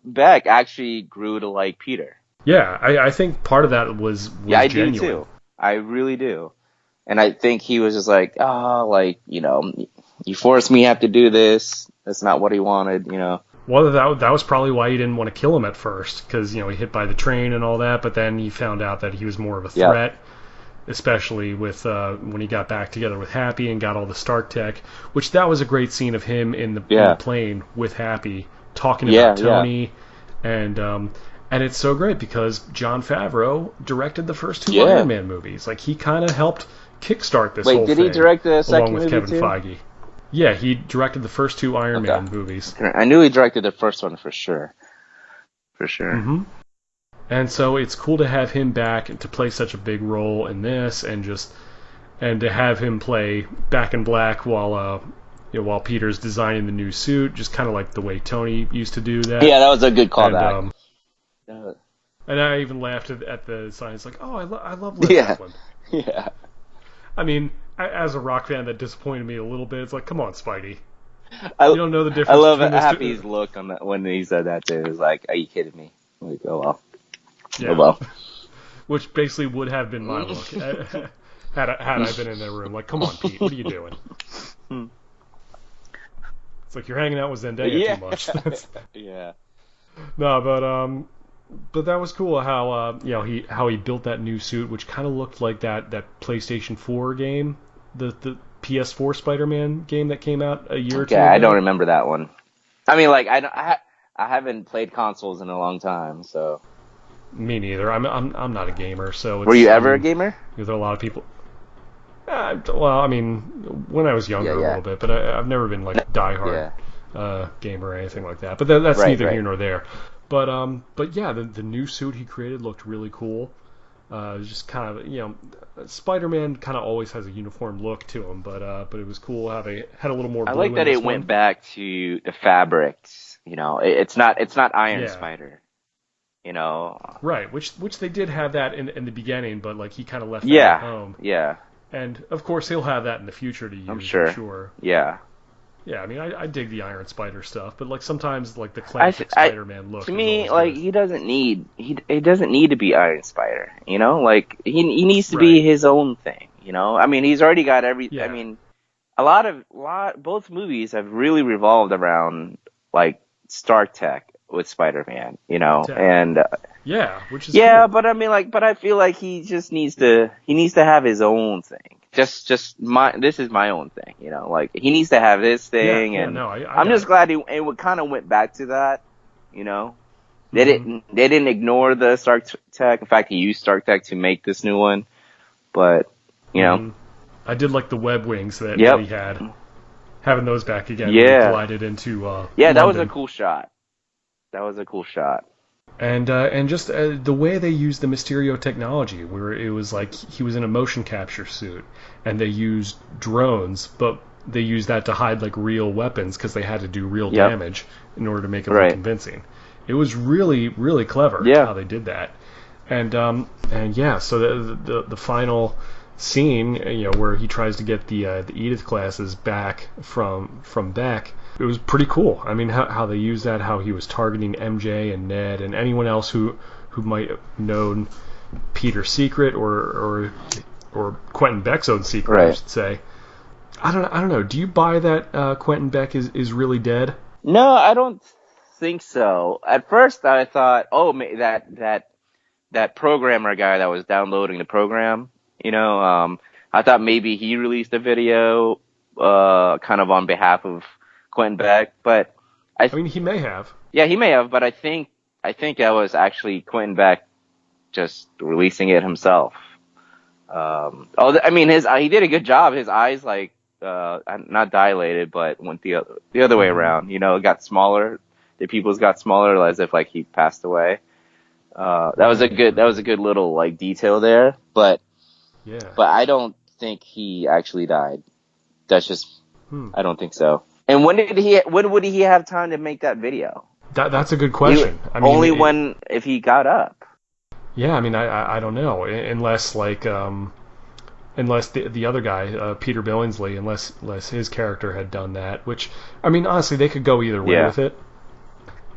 Beck actually grew to like Peter. Yeah, I think part of that Yeah, was I do genuine. too. I really do. And I think he was just like, like, you forced me to have to do this. That's not what he wanted. Well, that was probably why he didn't want to kill him at first, because he hit by the train and all that. But then he found out that he was more of a Yep. threat, especially with when he got back together with Happy and got all the Stark tech. Which that was a great scene of him in the Yeah. plane with Happy talking Yeah, about yeah. Tony, and and it's so great because Jon Favreau directed the first two Yeah. Iron Man movies. Like he kind of helped kickstart this Wait, whole did he thing direct the along second with movie Kevin too? Feige. Yeah, he directed the first two Iron Okay. Man movies. I knew he directed the first one for sure. For sure. hmm And so it's cool to have him back and to play such a big role in this, and to have him play Back in Black while Peter's designing the new suit, just kind of like the way Tony used to do that. Yeah, that was a good And callback. Uh, and I even laughed at the sign. It's like, oh, I love Led yeah. Zeppelin. Yeah. I mean, as a rock fan, that disappointed me a little bit. It's like, come on, Spidey, I you don't know the I difference love between those two. Happy's look on that when he said that too. It was like, are you kidding me? I'm like, oh well. Oh Yeah, well. which basically would have been my look had I been in that room. Like, come on, Pete, what are you doing? It's like you're hanging out with Zendaya Yeah. too much. Yeah. No, but that was cool how he built that new suit, which kind of looked like that PlayStation 4 game, the PS4 Spider-Man game that came out a year or Okay, two I don't ago. remember that one. I mean, like, I haven't played consoles in a long time, so. Me neither. I'm not a gamer, so Were you I ever a mean, gamer? there are a lot of people. Well, I mean, when I was younger Yeah, a yeah. little bit, but I've never been like diehard Yeah. gamer or anything like that. But that's Right, neither here right. nor there. But yeah, the new suit he created looked really cool. It was just kind of Spider-Man kind of always has a uniform look to him, but it was cool how they had a little more I blue like in that this it one. went back to the fabrics. It's not Iron Yeah, Spider. you know. Right, which they did have that in the beginning, but like he kind of left that at Yeah, home. yeah, And of course he'll have that in the future to I'm use, I'm sure. sure. Yeah. Yeah, I mean I dig the Iron Spider stuff, but like sometimes like the I, classic th- I Spider-Man look to is me, always like good. he doesn't need to be Iron Spider, you know? Like he needs to be Right. his own thing, you know? I mean, he's already got I Yeah. mean, both movies have really revolved around like Stark Tech with Spider-Man, you know? Tech. And Yeah, which is yeah, cool. but I mean, like, but I feel like he needs to have his own thing. This is my own thing, you know. Like, he needs to have his Yeah, thing, yeah, and no, I I'm got just it. glad it kind of went back to that, you know. Hmm. They didn't ignore the Stark Tech. In fact, he used Stark Tech to make this new one. But, you know, Hmm. I did like the web wings that he yep, had. Having those back again when he yeah, glided into yeah, that was a London. cool shot. That was a cool shot. And just the way they used the Mysterio technology, where it was like he was in a motion capture suit, and they used drones, but they used that to hide like real weapons because they had to do real Yep, damage in order to make it look right. convincing. It was really really clever Yeah, how they did that, and yeah, so the final scene, you know, where he tries to get the Edith classes back from Beck. It was pretty cool. I mean, how they used that, how he was targeting MJ and Ned and anyone else who might have known Peter's secret or Quentin Beck's own secret, I right. should say. I don't know. Do you buy that Quentin Beck is really dead? No, I don't think so. At first, I thought, oh, that programmer guy that was downloading the program, you know, I thought maybe he released a video, kind of on behalf of Quentin Beck, but I mean, he may have. yeah, he may have, but I think that was actually Quentin Beck just releasing it himself. I mean, he did a good job. His eyes, like, not dilated, but went the other way Hmm. around. You know, it got smaller. The pupils got smaller, as if like he passed away. Right. That Right. was a good little like detail there, Yeah. but I don't think he actually died. That's just Hmm. I don't think so. And when would he have time to make that video? That's a good He question. I mean, only when if he got up. yeah. I mean, I don't know unless like unless the other guy, Peter Billingsley, unless his character had done that. Which, I mean, honestly, they could go either way Yeah. with it.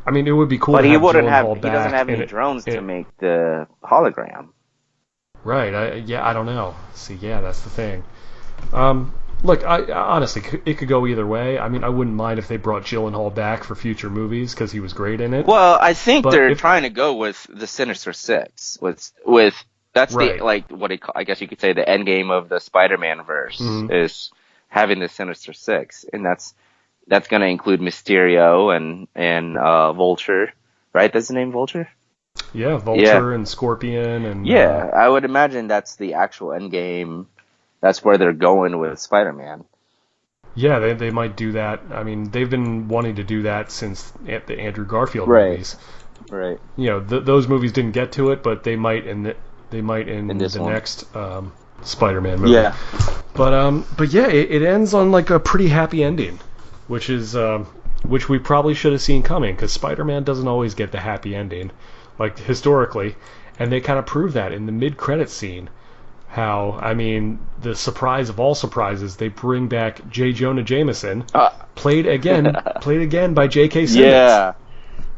I mean, it would be cool But to have Gyllenhaal he doesn't back have any drones to make the hologram. right. Yeah, I don't know. See, yeah, that's the thing. Look, honestly, it could go either way. I mean, I wouldn't mind if they brought Gyllenhaal back for future movies because he was great in it. Well, I think But they're if trying to go with the Sinister Six. That's the right, like I guess you could say the end game of the Spider-Man verse hmm is having the Sinister Six, and that's going to include Mysterio and Vulture, right? That's the name, Vulture. yeah, Yeah, Vulture and Scorpion and yeah. I would imagine that's the actual end game. That's where they're going with Spider-Man. yeah, they might do that. I mean, they've been wanting to do that since the Andrew Garfield Right, movies. right. You know, those movies didn't get to it, but they might In in this the one. next Spider-Man movie. Yeah. But yeah, it ends on like a pretty happy ending, which is which we probably should have seen coming because Spider-Man doesn't always get the happy ending, like historically, and they kind of prove that in the mid-credit scene. How, I mean, the surprise of all surprises, they bring back J. Jonah Jameson, Uh, played again by J.K. Simmons, yeah.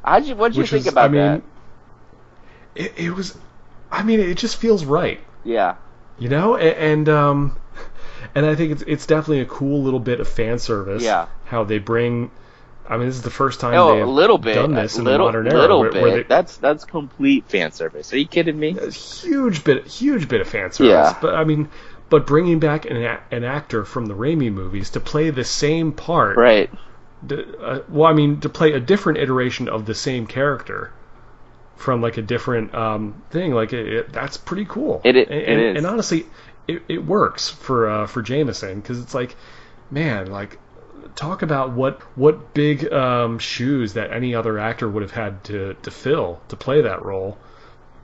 What'd you which think is, I about that? mean, it was, I mean, it just feels right, Yeah. you know, and I think it's definitely a cool little bit of fan service Yeah. how they bring. I mean, this is the first time they Oh, a little have bit, done a this in the modern era, little where bit. That's complete fan service. Are you kidding me? a huge bit of fan service. Yeah. But I mean, but bringing back an actor from the Raimi movies to play the same part. Right. Well, I mean, to play a different iteration of the same character from like a different thing, like that's pretty cool. It And is. honestly, it works for Jameson because it's like, man, like talk about what big shoes that any other actor would have had to fill to play that role.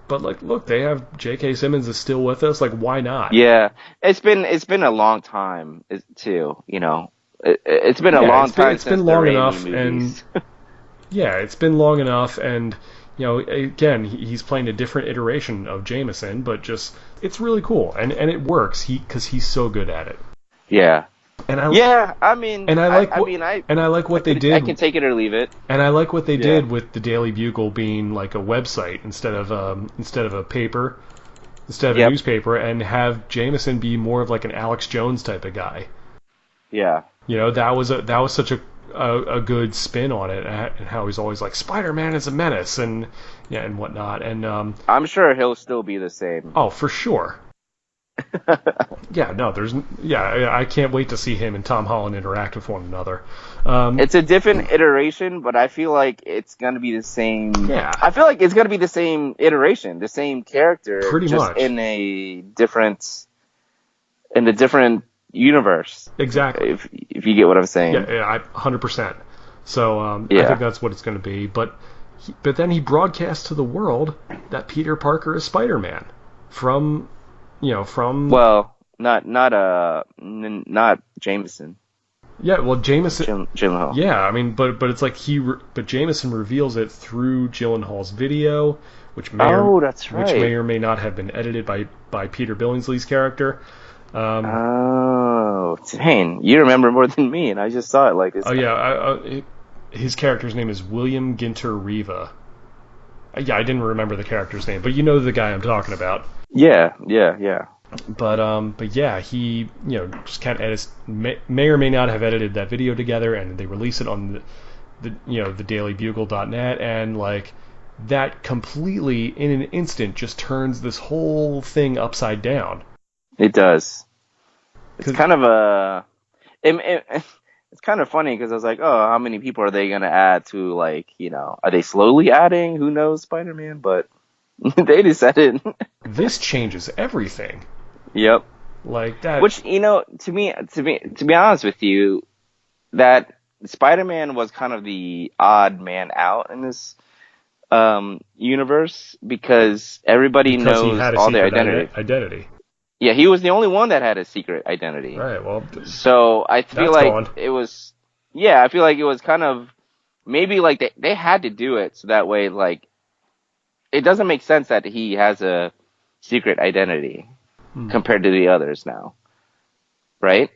But like, look, they have J.K. Simmons is still with us. Like, why not? Yeah. It's been a long time too. You know, it's been a Yeah, long time it's been since the long Raimi enough, and movies. yeah, it's been long enough, and You know, again, he's playing a different iteration of Jameson, but just it's really cool, and it works. Because he's so good at it. Yeah. And I Yeah, I mean, and I like I what mean, and I like what they did. I can take it or leave it. And I like what they Yeah. did with the Daily Bugle being like a website instead of a paper, instead of a Yep. newspaper, and have Jameson be more of like an Alex Jones type of guy. Yeah. You know, that was such a good spin on it, and how he's always like Spider-Man is a menace and and whatnot. And I'm sure he'll still be the same. oh, for sure. Yeah, no, I can't wait to see him and Tom Holland interact with one another. It's a different iteration, but I feel like it's gonna be the same. Yeah. I feel like it's gonna be the same iteration, the same character, Pretty just much. in a different universe. Exactly. If you get what I'm saying. Yeah, 100%. So I Yeah. think that's what it's going to be. But then he broadcasts to the world that Peter Parker is Spider-Man from. Well, not Jameson. Yeah, well, Jameson. Gyllenhaal. Yeah, I mean, but it's like but Jameson reveals it through Gyllenhaal's video, which that's right. which may or may not have been edited by Peter Billingsley's character. Oh, dang! You remember more than me, and I just saw it like this. Oh yeah, his character's name is William Ginter Riva. Yeah, I didn't remember the character's name, but you know the guy I'm talking about. Yeah. But yeah, he just kind of edits, may or may not have edited that video together, and they release it on the dailybugle.net, and like that completely in an instant just turns this whole thing upside down. It does. It's kind of it's kind of funny because I was like, oh, how many people are they gonna add to, like, are they slowly adding? Who knows, Spider-Man? But they decided. This changes everything. Yep. Like that. Which, to be honest with you, that Spider-Man was kind of the odd man out in this universe because everybody knows he had a all their secret identity. Yeah, he was the only one that had a secret identity. Right. Well. So I feel like gone. it was. Yeah, I feel like it was kind of maybe like they had to do it so that way, like, it doesn't make sense that he has a secret identity compared to the others now, right?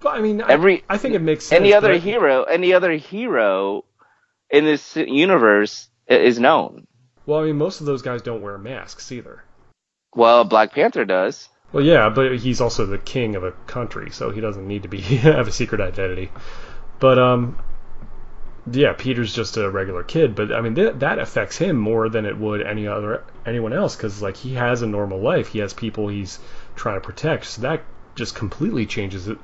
But, I mean, I think it makes sense. Any other hero in this universe is known. Well, I mean, most of those guys don't wear masks either. Well, Black Panther does. Well, yeah, but he's also the king of a country, so he doesn't need to have a secret identity. But yeah, Peter's just a regular kid, but I mean that affects him more than it would anyone else, because like he has a normal life, he has people he's trying to protect, so that just completely changes it,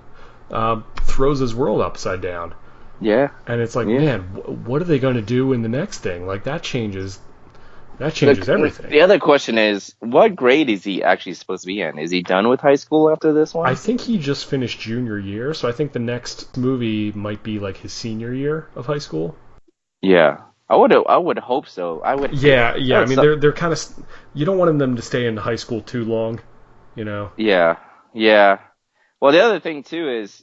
throws his world upside down. Yeah, and it's like, man, what are they going to do in the next thing? Like that changes everything. The other question is, what grade is he actually supposed to be in? Is he done with high school after this one? I think he just finished junior year, so I think the next movie might be like his senior year of high school. Yeah, I would hope so. Yeah. I mean, they're kind of, you don't want them to stay in high school too long, Yeah. Well, the other thing too is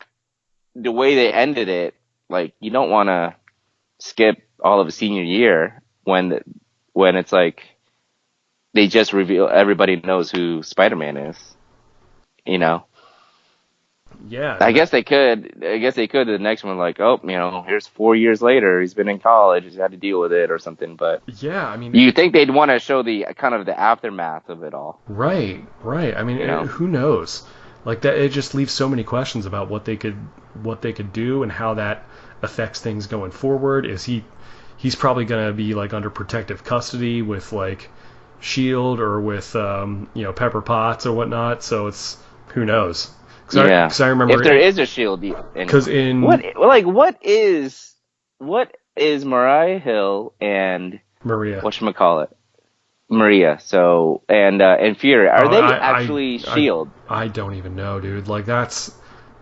the way they ended it. Like, you don't want to skip all of a senior year when it's like they just reveal everybody knows who Spider-Man is, Yeah. I guess they could. The next one, like, oh, here's 4 years later, he's been in college, he's had to deal with it or something. But yeah, I mean, you think they'd want to show the kind of the aftermath of it all, right? I mean, who knows? Like that, it just leaves so many questions about what they could do and how that affects things going forward. He's probably going to be like under protective custody with like Shield or with Pepper Potts or whatnot. So it's, who knows? Because I remember if there is a Shield, because what is Mariah Hill and Maria, whatchamacallit, Maria. So and Fury, are they actually Shield? I don't even know, dude. Like that's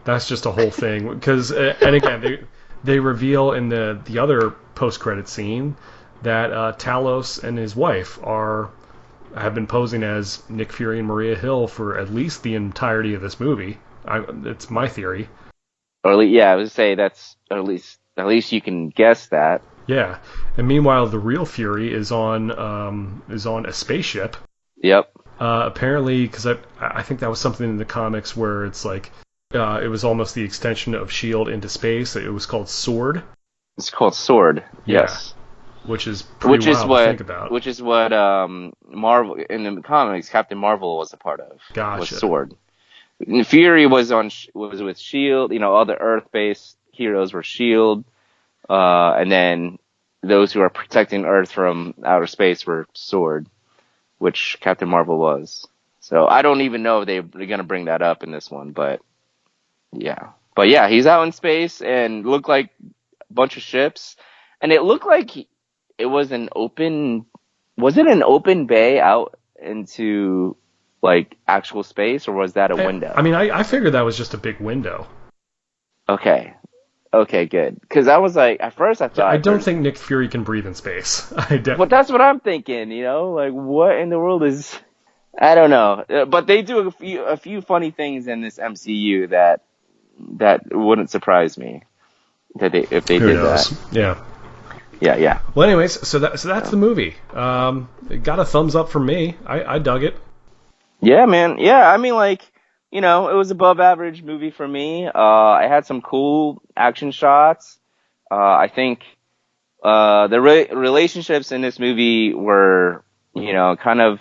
just a whole thing. Because and again they reveal in the other post-credit scene that Talos and his wife have been posing as Nick Fury and Maria Hill for at least the entirety of this movie. It's my theory. Or I would say that's at least you can guess that. Yeah, and meanwhile, the real Fury is on a spaceship. Yep. Apparently, because I think that was something in the comics where it's like it was almost the extension of Shield into space. It was called Sword. It's called Sword. Yeah, Yes. which is pretty wild to think about. Which is what Marvel in the comics Captain Marvel was a part of. Was Gotcha. Sword. And Fury was with Shield. You know, all the Earth-based heroes were Shield, and then those who are protecting Earth from outer space were Sword, which Captain Marvel was. So I don't even know if they're gonna bring that up in this one, but yeah. But yeah, he's out in space and looked like a bunch of ships, and it looked like it was an open. Was it an open bay out into like actual space, or was that a window? I mean, I figured that was just a big window. Okay. Okay, good. Because I was like, at first I thought. I don't think Nick Fury can breathe in space. But that's what I'm thinking, you know? Like, what in the world is. I don't know. But they do a few funny things in this MCU that wouldn't surprise me if they Who did knows? that. Yeah. Yeah. Well, anyways, so that's the movie. It got a thumbs up from me. I dug it. Yeah, man. Yeah, I mean, like, you know, it was above average movie for me. I had some cool action shots. I think the relationships in this movie were, you know, kind of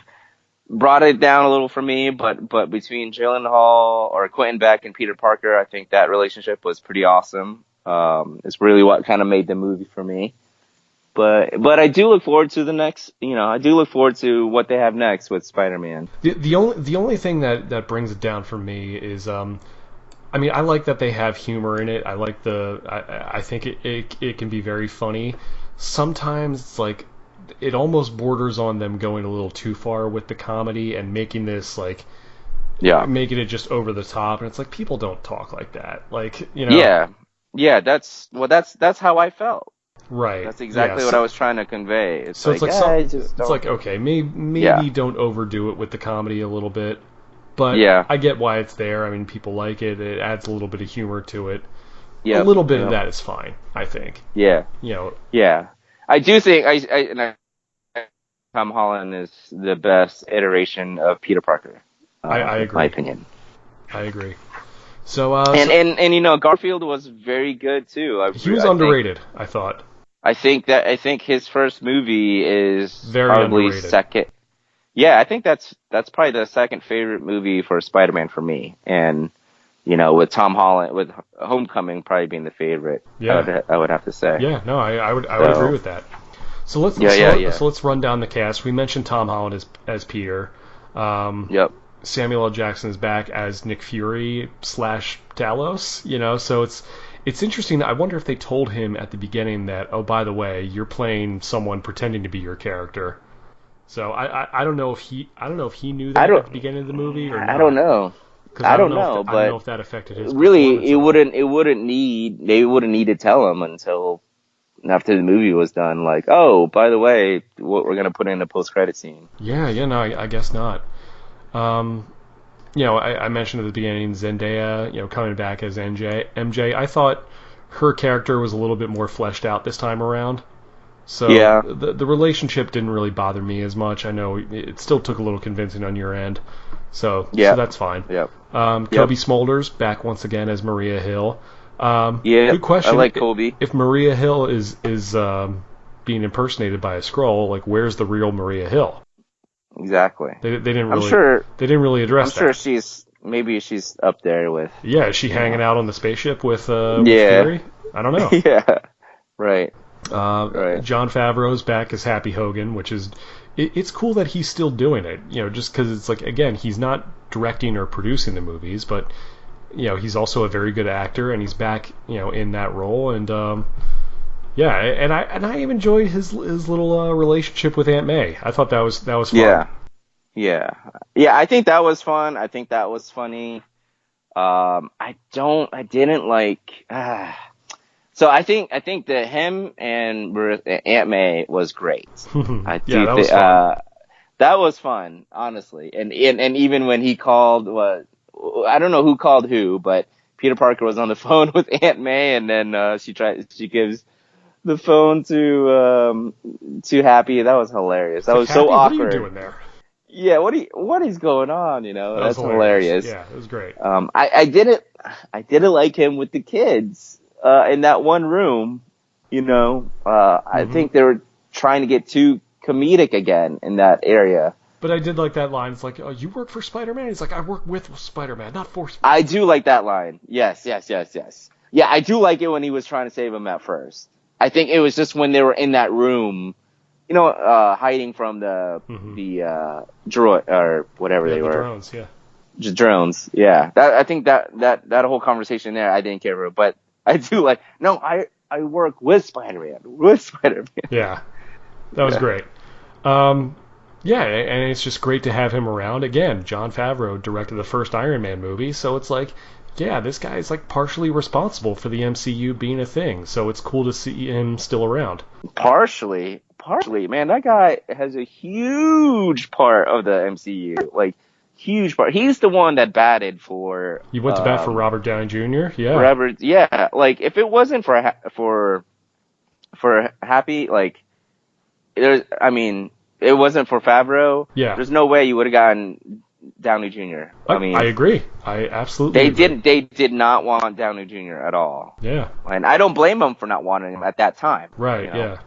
brought it down a little for me. But between Gyllenhaal or Quentin Beck and Peter Parker, I think that relationship was pretty awesome. It's really what kind of made the movie for me. But I do look forward to the next. You know, I do look forward to what they have next with Spider-Man. The only thing that brings it down for me is I mean, I like that they have humor in it. I like I think it can be very funny. Sometimes it's like it almost borders on them going a little too far with the comedy and making this like making it just over the top. And it's like people don't talk like that. Like, you know. Yeah. That's how I felt. Right. That's exactly what I was trying to convey. It's like it's like okay, maybe don't overdo it with the comedy a little bit, but I get why it's there. I mean, people like it. It adds a little bit of humor to it. A little bit of that is fine, I think. Yeah. You know. Yeah. I do think Tom Holland is the best iteration of Peter Parker. I agree. In my opinion. I agree. So and you know, Garfield was very good too. He was underrated, I thought. I think his first movie is very probably underrated. Second. Yeah, I think that's probably the second favorite movie for Spider-Man for me. And you know, with Tom Holland, with Homecoming probably being the favorite. Yeah. I would have to say. Yeah, no, I would agree with that. So let's run down the cast. We mentioned Tom Holland as Peter. Yep. Samuel L. Jackson is back as Nick Fury / Talos. You know, so it's interesting. I wonder if they told him at the beginning that, oh, by the way, you're playing someone pretending to be your character. So I don't know if he knew that at the beginning of the movie or not. I don't know. I don't know, but I don't know if that affected his really. performance. They wouldn't need to tell him until after the movie was done. Like, oh, by the way, what we're gonna put in the post-credit scene. Yeah, no, I guess not. You know, I mentioned at the beginning Zendaya, you know, coming back as MJ. I thought her character was a little bit more fleshed out this time around. So the relationship didn't really bother me as much. I know it still took a little convincing on your end. So that's fine. Kobe Smulders back once again as Maria Hill. Good question. I like Kobe. If Maria Hill is being impersonated by a Skrull, like where's the real Maria Hill? Exactly. They didn't really. I'm sure they didn't really address that. I'm sure she's up there with. Yeah, is she hanging out on the spaceship with Fury? I don't know. Yeah. Right. Right. Jon Favreau's back as Happy Hogan, which is it's cool that he's still doing it. You know, just because it's like again he's not directing or producing the movies, but you know he's also a very good actor and he's back in that role and. Yeah, and I even enjoyed his little relationship with Aunt May. I thought that was fun. Yeah. I think that was fun. I think that was funny. I didn't like. So I think that him and Aunt May was great. That was fun. That was fun, honestly. And even when he called, I don't know who called who, but Peter Parker was on the phone with Aunt May, and then she gives the phone to Happy. That was hilarious. That was Happy, so awkward. What are you doing there? Yeah, what is going on? That's hilarious. Yeah, it was great. I didn't like him with the kids in that one room. I think they were trying to get too comedic again in that area. But I did like that line. It's like, oh, you work for Spider-Man? He's like, I work with Spider-Man, not for Spider-Man. I do like that line. Yes. Yeah, I do like it when he was trying to save him at first. I think it was just when they were in that room, hiding from the droid or whatever they were. Drones, yeah. Just drones, yeah. I think that whole conversation there, I didn't care for, but I do like. No, I work with Spider-Man. Yeah, that was great. Yeah, and it's just great to have him around. Again, Jon Favreau directed the first Iron Man movie, so it's like, yeah, this guy is like partially responsible for the MCU being a thing, so it's cool to see him still around. Partially, man, that guy has a huge part of the MCU, like, huge part. He's the one that batted for... You went to bat for Robert Downey Jr.? Yeah. Robert, yeah, like, if it wasn't for Happy, like, it wasn't for Favreau. Yeah. There's no way you would have gotten Downey Jr. I agree. I absolutely agree. They did not want Downey Jr. at all. Yeah. And I don't blame them for not wanting him at that time. Right, yeah.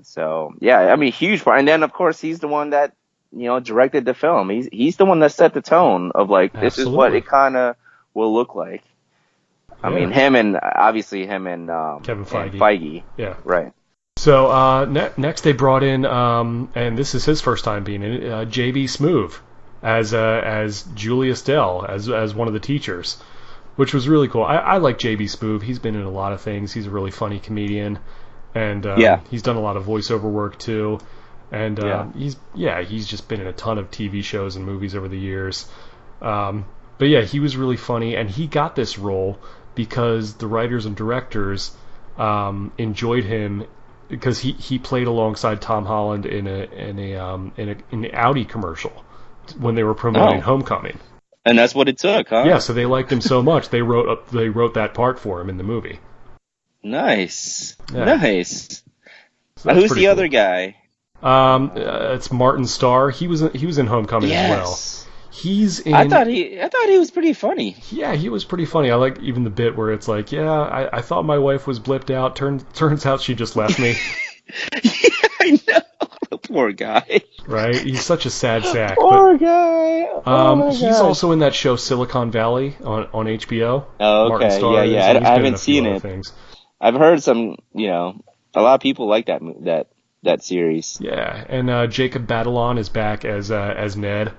So, yeah, huge part. And then, of course, he's the one that, directed the film. He's the one that set the tone of, like, this is what it kind of will look like. I mean, him and Kevin Feige. Yeah. Right. So next they brought in, and this is his first time being in it, J.B. Smoove as Julius Dell, as one of the teachers, which was really cool. I like J.B. Smoove. He's been in a lot of things. He's a really funny comedian, and he's done a lot of voiceover work too. And he's just been in a ton of TV shows and movies over the years. But yeah, he was really funny, and he got this role because the writers and directors enjoyed him. Because he played alongside Tom Holland in an Audi commercial when they were promoting Homecoming, and that's what it took, huh? Yeah, so they liked him so much they wrote that part for him in the movie. Nice. So who's the other guy? It's Martin Starr. He was in Homecoming as well. He's in. I thought he was pretty funny. Yeah, he was pretty funny. I like even the bit where it's like, yeah, I thought my wife was blipped out. Turns out she just left me. Yeah, I know. Poor guy. Right? He's such a sad sack. Poor guy. He's also in that show Silicon Valley on HBO. Oh, okay. Martin Starr yeah. I haven't seen it. Things. I've heard some. A lot of people like that series. Yeah, and Jacob Batalon is back as Ned.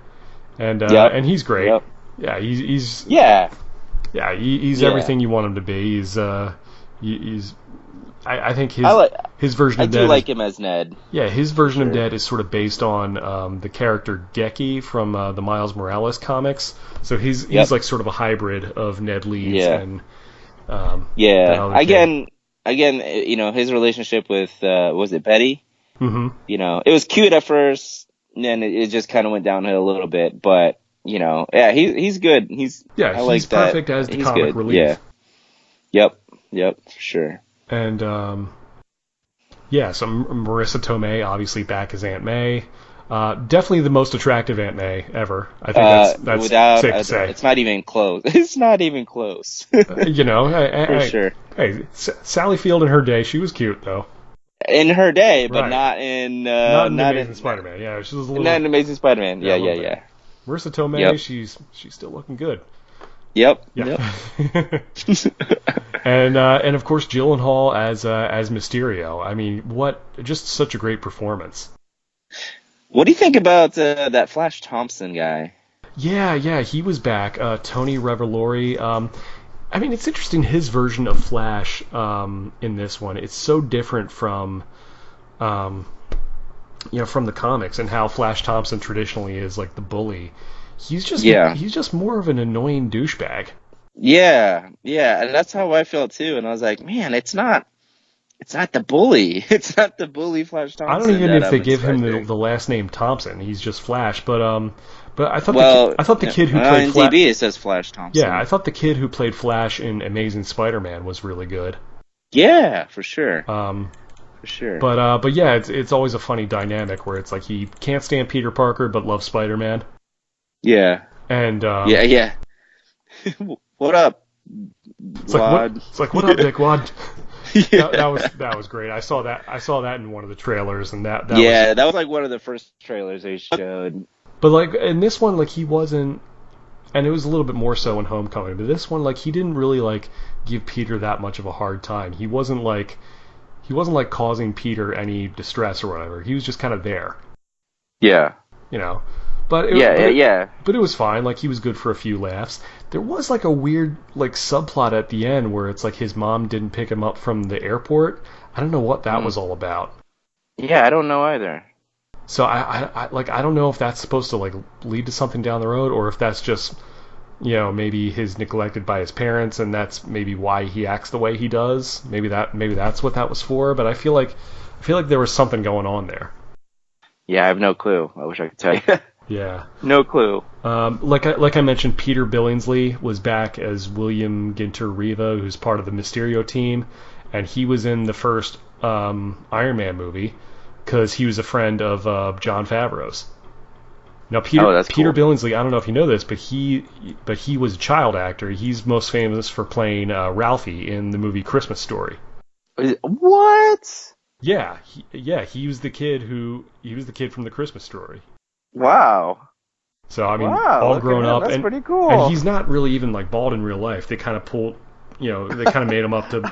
And he's great. Yep. Yeah, he's everything you want him to be. I think his version of Ned. I do like him as Ned. Yeah, his version of Ned is sort of based on the character Geki from the Miles Morales comics. So he's like sort of a hybrid of Ned Leeds and again, his relationship with was it Betty? Mm-hmm. It was cute at first. And then it just kind of went downhill a little bit, but he's good. He's perfect as the comic relief. Yeah. Yep, for sure. And so Marissa Tomei obviously back as Aunt May. Definitely the most attractive Aunt May ever. I think that's safe to say. It's not even close. It's not even close. For sure. Hey, Sally Field in her day, she was cute though. In her day, but not in Amazing Spider-Man. Yeah, she was a little. Not in Amazing Spider-Man. Yeah. Marissa Tomei, she's still looking good. Yep. And of course Gyllenhaal as Mysterio. I mean, just such a great performance. What do you think about that Flash Thompson guy? Yeah, he was back. Tony Revolori. I mean, it's interesting, his version of Flash in this one. It's so different from from the comics and how Flash Thompson traditionally is like the bully. He's just more of an annoying douchebag. Yeah, and that's how I felt too. And I was like, man, it's not the bully. It's not the bully Flash Thompson. I don't even know if they give him the last name Thompson. He's just Flash, but I thought the kid who played Flash. On IMDb it says Flash Thompson. Yeah, I thought the kid who played Flash in Amazing Spider-Man was really good. Yeah, for sure. for sure. But yeah, it's always a funny dynamic where it's like he can't stand Peter Parker but loves Spider-Man. Yeah. And Yeah. What up, Wad? It's like what up, Dickwad? Yeah. That was great. I saw that in one of the trailers, and that that was like one of the first trailers they showed. But like in this one, like he wasn't, and it was a little bit more so in Homecoming. But this one, like he didn't really like give Peter that much of a hard time. He wasn't like causing Peter any distress or whatever. He was just kind of there. Yeah. You know. But it was fine. Like he was good for a few laughs. There was like a weird like subplot at the end where it's like his mom didn't pick him up from the airport. I don't know what that was all about. Yeah, I don't know either. So I don't know if that's supposed to like lead to something down the road, or if that's just, you know, maybe he's neglected by his parents and that's maybe why he acts the way he does. Maybe that's what that was for. But I feel like there was something going on there. Yeah, I have no clue. I wish I could tell you. Yeah. No clue. Like I mentioned, Peter Billingsley was back as William Ginter Riva, who's part of the Mysterio team, and he was in the first Iron Man movie because he was a friend of Jon Favreau's. Now Peter cool. Billingsley, I don't know if you know this, but he was a child actor. He's most famous for playing Ralphie in the movie Christmas Story. What? Yeah, he was the kid from the Christmas Story. Wow. So I mean, all grown up, that's and pretty cool. And he's not really even like bald in real life. They kind of pulled, they kind of made him up to,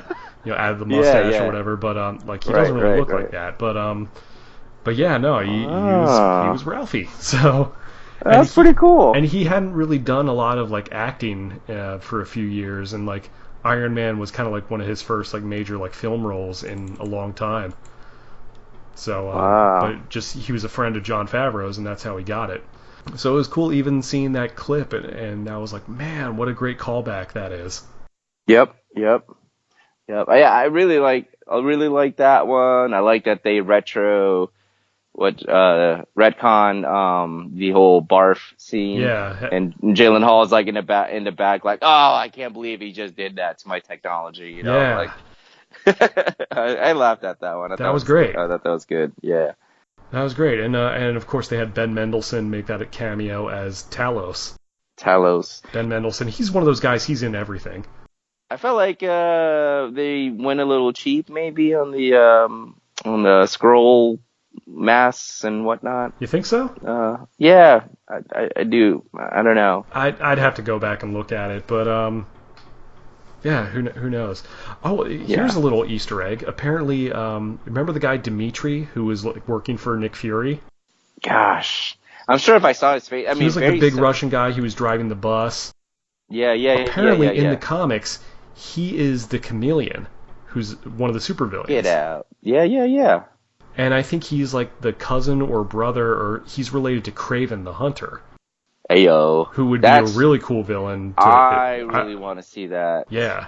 add the mustache or whatever. But like he doesn't really look like that. But yeah, no, he was Ralphie. So that's pretty cool. And he hadn't really done a lot of like acting for a few years, and like Iron Man was kind of like one of his first like major like film roles in a long time. So, but just he was a friend of Jon Favreau's, and that's how he got it. So it was cool even seeing that clip, and I was like, man, what a great callback that is. Yep. I really like that one. I like that they retcon the whole barf scene. Yeah. And Jalen Hall is like in the back, like, oh, I can't believe he just did that to my technology. You know, yeah. Like. I laughed at that one. That was great. I thought that was good. Yeah. That was great. And of course they had Ben Mendelsohn make that a cameo as Talos. Ben Mendelsohn. He's one of those guys. He's in everything. I felt like they went a little cheap maybe on the scroll masks and whatnot. You think so? Yeah, I do. I don't know. I'd have to go back and look at it, but yeah, who knows? Oh, here's a little Easter egg. Apparently, remember the guy Dimitri who was like working for Nick Fury? Gosh, I'm sure if I saw his face, he was like the big Russian guy who was driving the bus. Yeah. Apparently, in the comics, he is the Chameleon, who's one of the supervillains. Get out. Yeah. And I think he's like the cousin or brother, or he's related to Kraven the Hunter. Ayo. Who would be a really cool villain. I really want to see that. Yeah.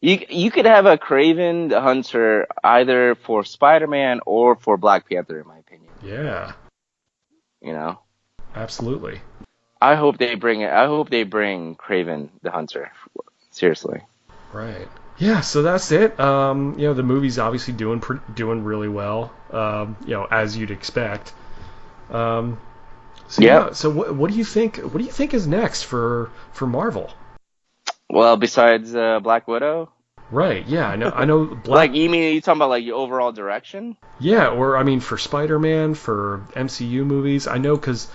You could have a Kraven the Hunter either for Spider-Man or for Black Panther, in my opinion. Yeah. You know? Absolutely. I hope they bring Kraven the Hunter. Seriously. Right. Yeah, so that's it. The movie's obviously doing really well. As you'd expect. So what do you think? What do you think is next for Marvel? Well, besides Black Widow. Right. Yeah. I know. Like you talking about like your overall direction? Yeah. Or I mean, for Spider-Man, for MCU movies. I know because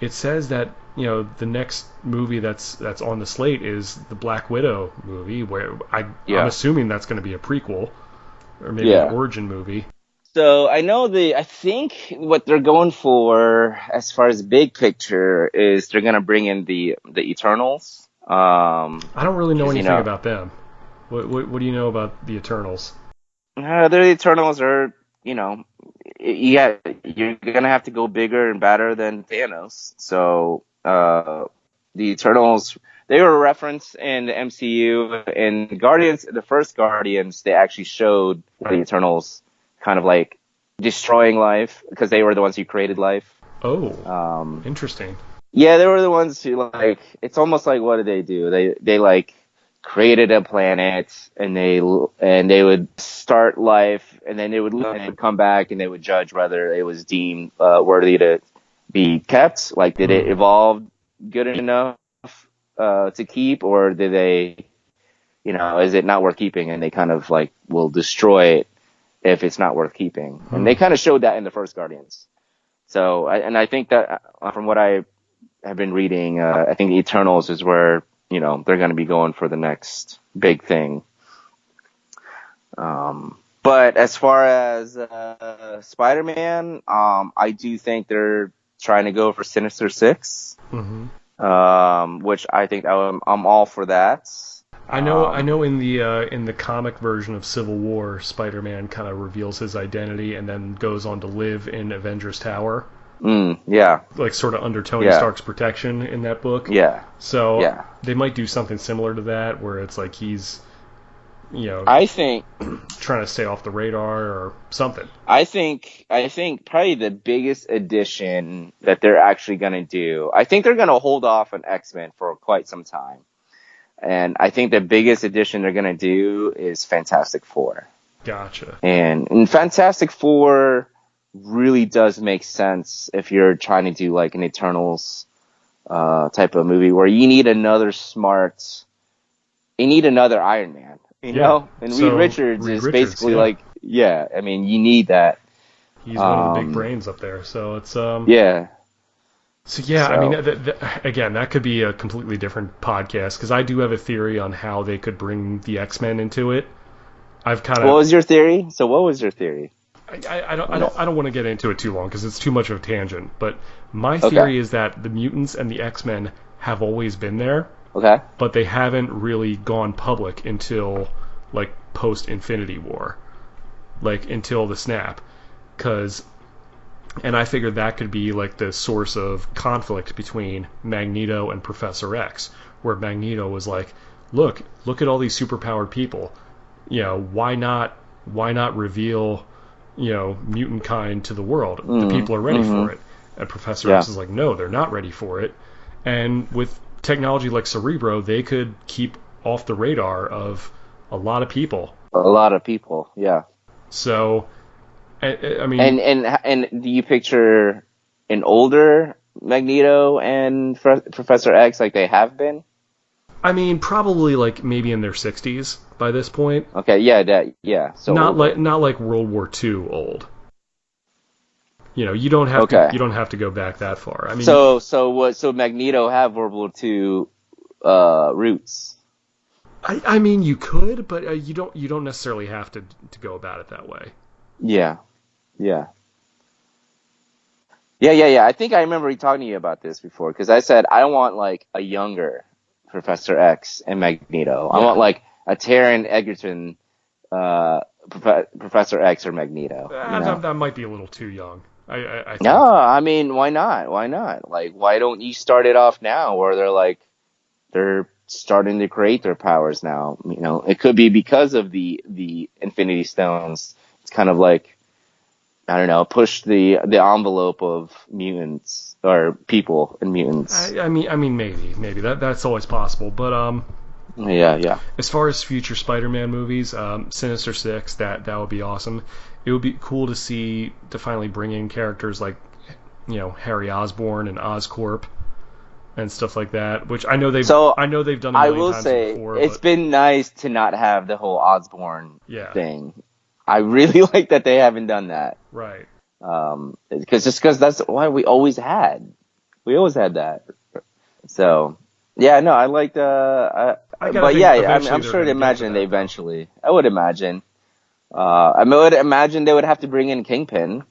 it says that the next movie that's on the slate is the Black Widow movie, where I'm assuming that's going to be a prequel or maybe an origin movie. So I think what they're going for as far as big picture is they're gonna bring in the Eternals. I don't really know anything about them. What do you know about the Eternals? The Eternals are you're gonna have to go bigger and badder than Thanos. So the Eternals, they were a reference in the MCU in the first Guardians. They actually showed the Eternals kind of like destroying life because they were the ones who created life. Oh, interesting. Yeah, they were the ones who like. It's almost like what did they do? They like created a planet, and they would start life, and then they would come back, and they would judge whether it was deemed worthy to be kept. Like, did it evolve good enough to keep, or did they, is it not worth keeping, and they kind of like will destroy it if it's not worth keeping. And they kind of showed that in the first Guardians. So, I think that from what I have been reading, I think the Eternals is where, they're going to be going for the next big thing. But as far as Spider-Man, I do think they're trying to go for Sinister Six, which I think I'm all for that. I know. In the comic version of Civil War, Spider-Man kind of reveals his identity and then goes on to live in Avengers Tower. Yeah. Like sort of under Tony Stark's protection in that book. Yeah. So they might do something similar to that, where it's like he's, I think trying to stay off the radar or something. I think probably the biggest addition that they're actually going to do, I think they're going to hold off on X-Men for quite some time. And I think the biggest addition they're going to do is Fantastic Four. Gotcha. And Fantastic Four really does make sense if you're trying to do like an Eternals type of movie where you need another Iron Man, you know? And so Reed Richards basically like, I mean, you need that. He's one of the big brains up there, so it's I mean, again, that could be a completely different podcast, because I do have a theory on how they could bring the X-Men into it. What was your theory? So what was your theory? I don't want to get into it too long because it's too much of a tangent. But my theory is that the mutants and the X-Men have always been there. Okay. But they haven't really gone public until like post Infinity War, like until the snap, and I figured that could be like the source of conflict between Magneto and Professor X, where Magneto was like, look at all these superpowered people, why not reveal mutant kind to the world. The people are ready for it. And Professor X is like, no, they're not ready for it. And with technology like Cerebro, they could keep off the radar of a lot of people. Yeah. So, I mean, and do you picture an older Magneto and Professor X like they have been? I mean, probably like maybe in their 60s by this point. Okay, So not like World War II old. You don't have to go back that far. I mean, so Magneto have World War II roots. I mean, you could, but you don't necessarily have to go about it that way. Yeah. I think I remember talking to you about this before, because I said I want like a younger Professor X and Magneto. I want like a Taron Egerton Professor X or Magneto. That might be a little too young. I think. No, I mean, why not? Like, why don't you start it off now, where they're starting to create their powers now? It could be because of the Infinity Stones. It's kind of like, I don't know, push the envelope of mutants or people and mutants. I mean, maybe that's always possible. But yeah. As far as future Spider-Man movies, Sinister Six, that would be awesome. It would be cool to finally bring in characters like, Harry Osborn and Oscorp and stuff like that, which I know they've done a million times before. I will say, it's been nice to not have the whole Osborn thing. I really like that they haven't done that. Right. Because that's why we always had that. So, yeah, no, I like the. I'm sure to imagine they eventually. I would imagine. I would imagine they would have to bring in Kingpin,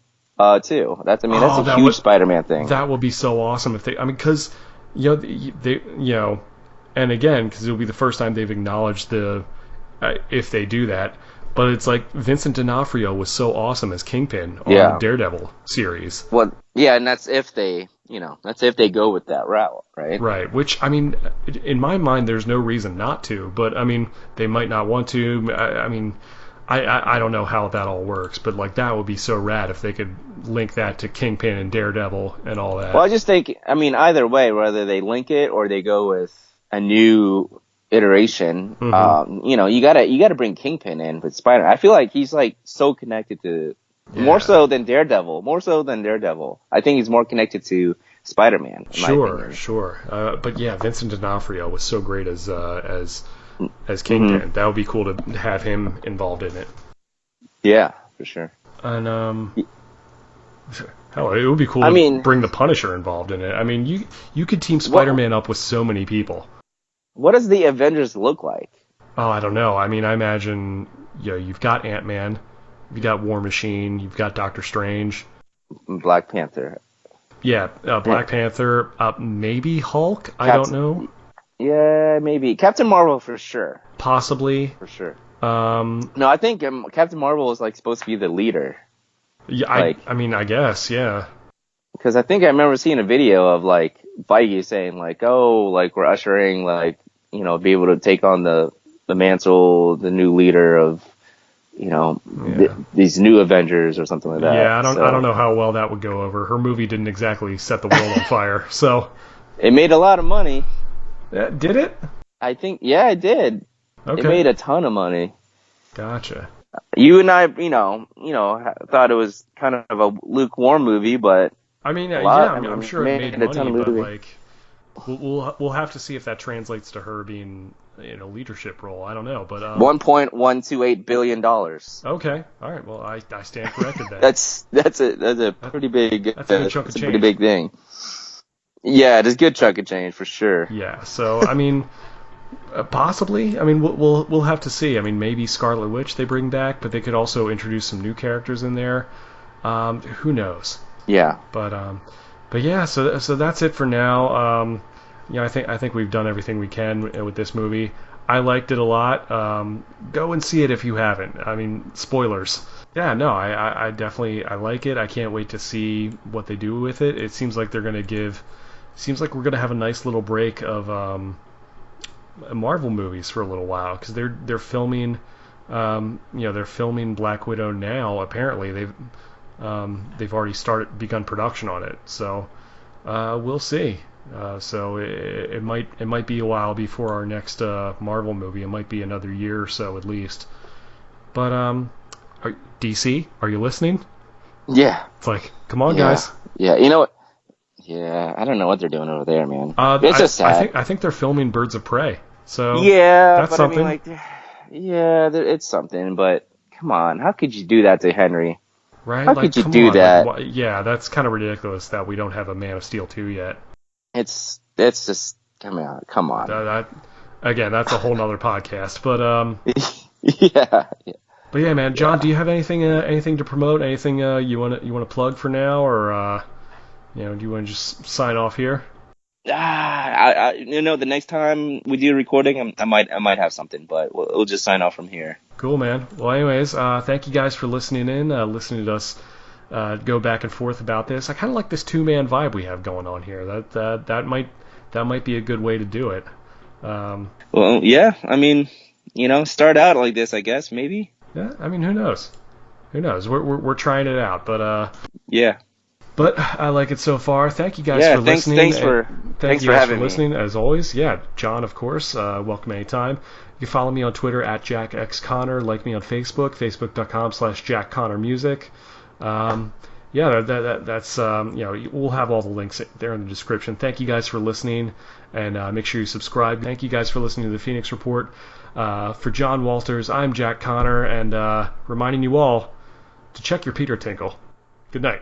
too. That's a huge Spider-Man thing. That would be so awesome if they. I mean, because they and again, because it'll be the first time they've acknowledged if they do that. But it's like Vincent D'Onofrio was so awesome as Kingpin on the Daredevil series. Well, yeah, and that's if they go with that route, right? Right. Which, I mean, in my mind, there's no reason not to. But I mean, they might not want to. I don't know how that all works. But like, that would be so rad if they could link that to Kingpin and Daredevil and all that. Well, I just think, either way, whether they link it or they go with a new iteration. You gotta bring Kingpin in with Spider. I feel like he's like so connected to more so than Daredevil. More so than Daredevil. I think he's more connected to Spider-Man. Sure. But yeah, Vincent D'Onofrio was so great as Kingpin. Mm-hmm. That would be cool to have him involved in it. Yeah, for sure. And hell, it would be cool to bring the Punisher involved in it. I mean, you could team Spider-Man up with so many people. What does the Avengers look like? Oh, I don't know. I mean, I imagine you've got Ant-Man, you've got War Machine, you've got Doctor Strange, Black Panther. Yeah, Black Panther, maybe Hulk. I don't know. Yeah, maybe Captain Marvel for sure. Possibly for sure. No, I think Captain Marvel is like supposed to be the leader. Yeah, I mean, I guess, yeah. Because I think I remember seeing a video of like Feige saying like, oh, like we're ushering like be able to take on the mantle, the new leader of these new Avengers or something like that. Yeah, I don't know how well that would go over. Her movie didn't exactly set the world on fire, so it made a lot of money. Did it? I think it did. Okay. It made a ton of money. Gotcha. You and I, thought it was kind of a lukewarm movie, but I mean, I'm sure it made money, but like we'll have to see if that translates to her being in a leadership role. I don't know, but $1.128 billion. Okay, all right. Well, I stand corrected then. that's a pretty big. That's a good chunk of change. Pretty big thing. Yeah, it is a good chunk of change for sure. Yeah. So I mean, possibly. I mean, we'll have to see. I mean, maybe Scarlet Witch they bring back, but they could also introduce some new characters in there. Who knows? Yeah. But yeah. So that's it for now. I think we've done everything we can with this movie. I liked it a lot. Go and see it if you haven't. I mean, spoilers. Yeah, no, I definitely like it. I can't wait to see what they do with it. It seems like they're gonna seems like we're gonna have a nice little break of Marvel movies for a little while because they're filming, they're filming Black Widow now. Apparently they've already begun production on it. So we'll see. So it might be a while before our next Marvel movie. It might be another year or so at least. But DC, are you listening? Yeah. It's like, come on, guys. Yeah, you know what? Yeah, I don't know what they're doing over there, man. It's just sad. I think they're filming Birds of Prey. So yeah, that's something. I mean, it's something. But come on, how could you do that to Henry? Right? How could you do that? Like, yeah, that's kind of ridiculous that we don't have a Man of Steel 2 yet. It's just come on. Again, that's a whole nother podcast. But yeah. But yeah, man, John, do you have anything to promote? Anything you want to plug for now, or do you want to just sign off here? The next time we do recording, I might have something, but we'll just sign off from here. Cool, man. Well, anyways, thank you guys for listening listening to us go back and forth about this. I kind of like this 2-man vibe we have going on here. That might be a good way to do it. Well, yeah. I mean, start out like this, I guess, maybe. Yeah. I mean, who knows? We're trying it out, but yeah. But I like it so far. Thank you guys for listening. Thanks for having me. Listening, as always. Yeah, John, of course. Welcome anytime. You can follow me on Twitter at JackXConnor. Like me on Facebook, facebook.com/JackConnorMusic. That's we'll have all the links there in the description. Thank you guys for listening, and make sure you subscribe. Thank you guys for listening to the Phoenix Report. For John Walters, I'm Jack Connor, and reminding you all to check your Peter Tinkle. Good night.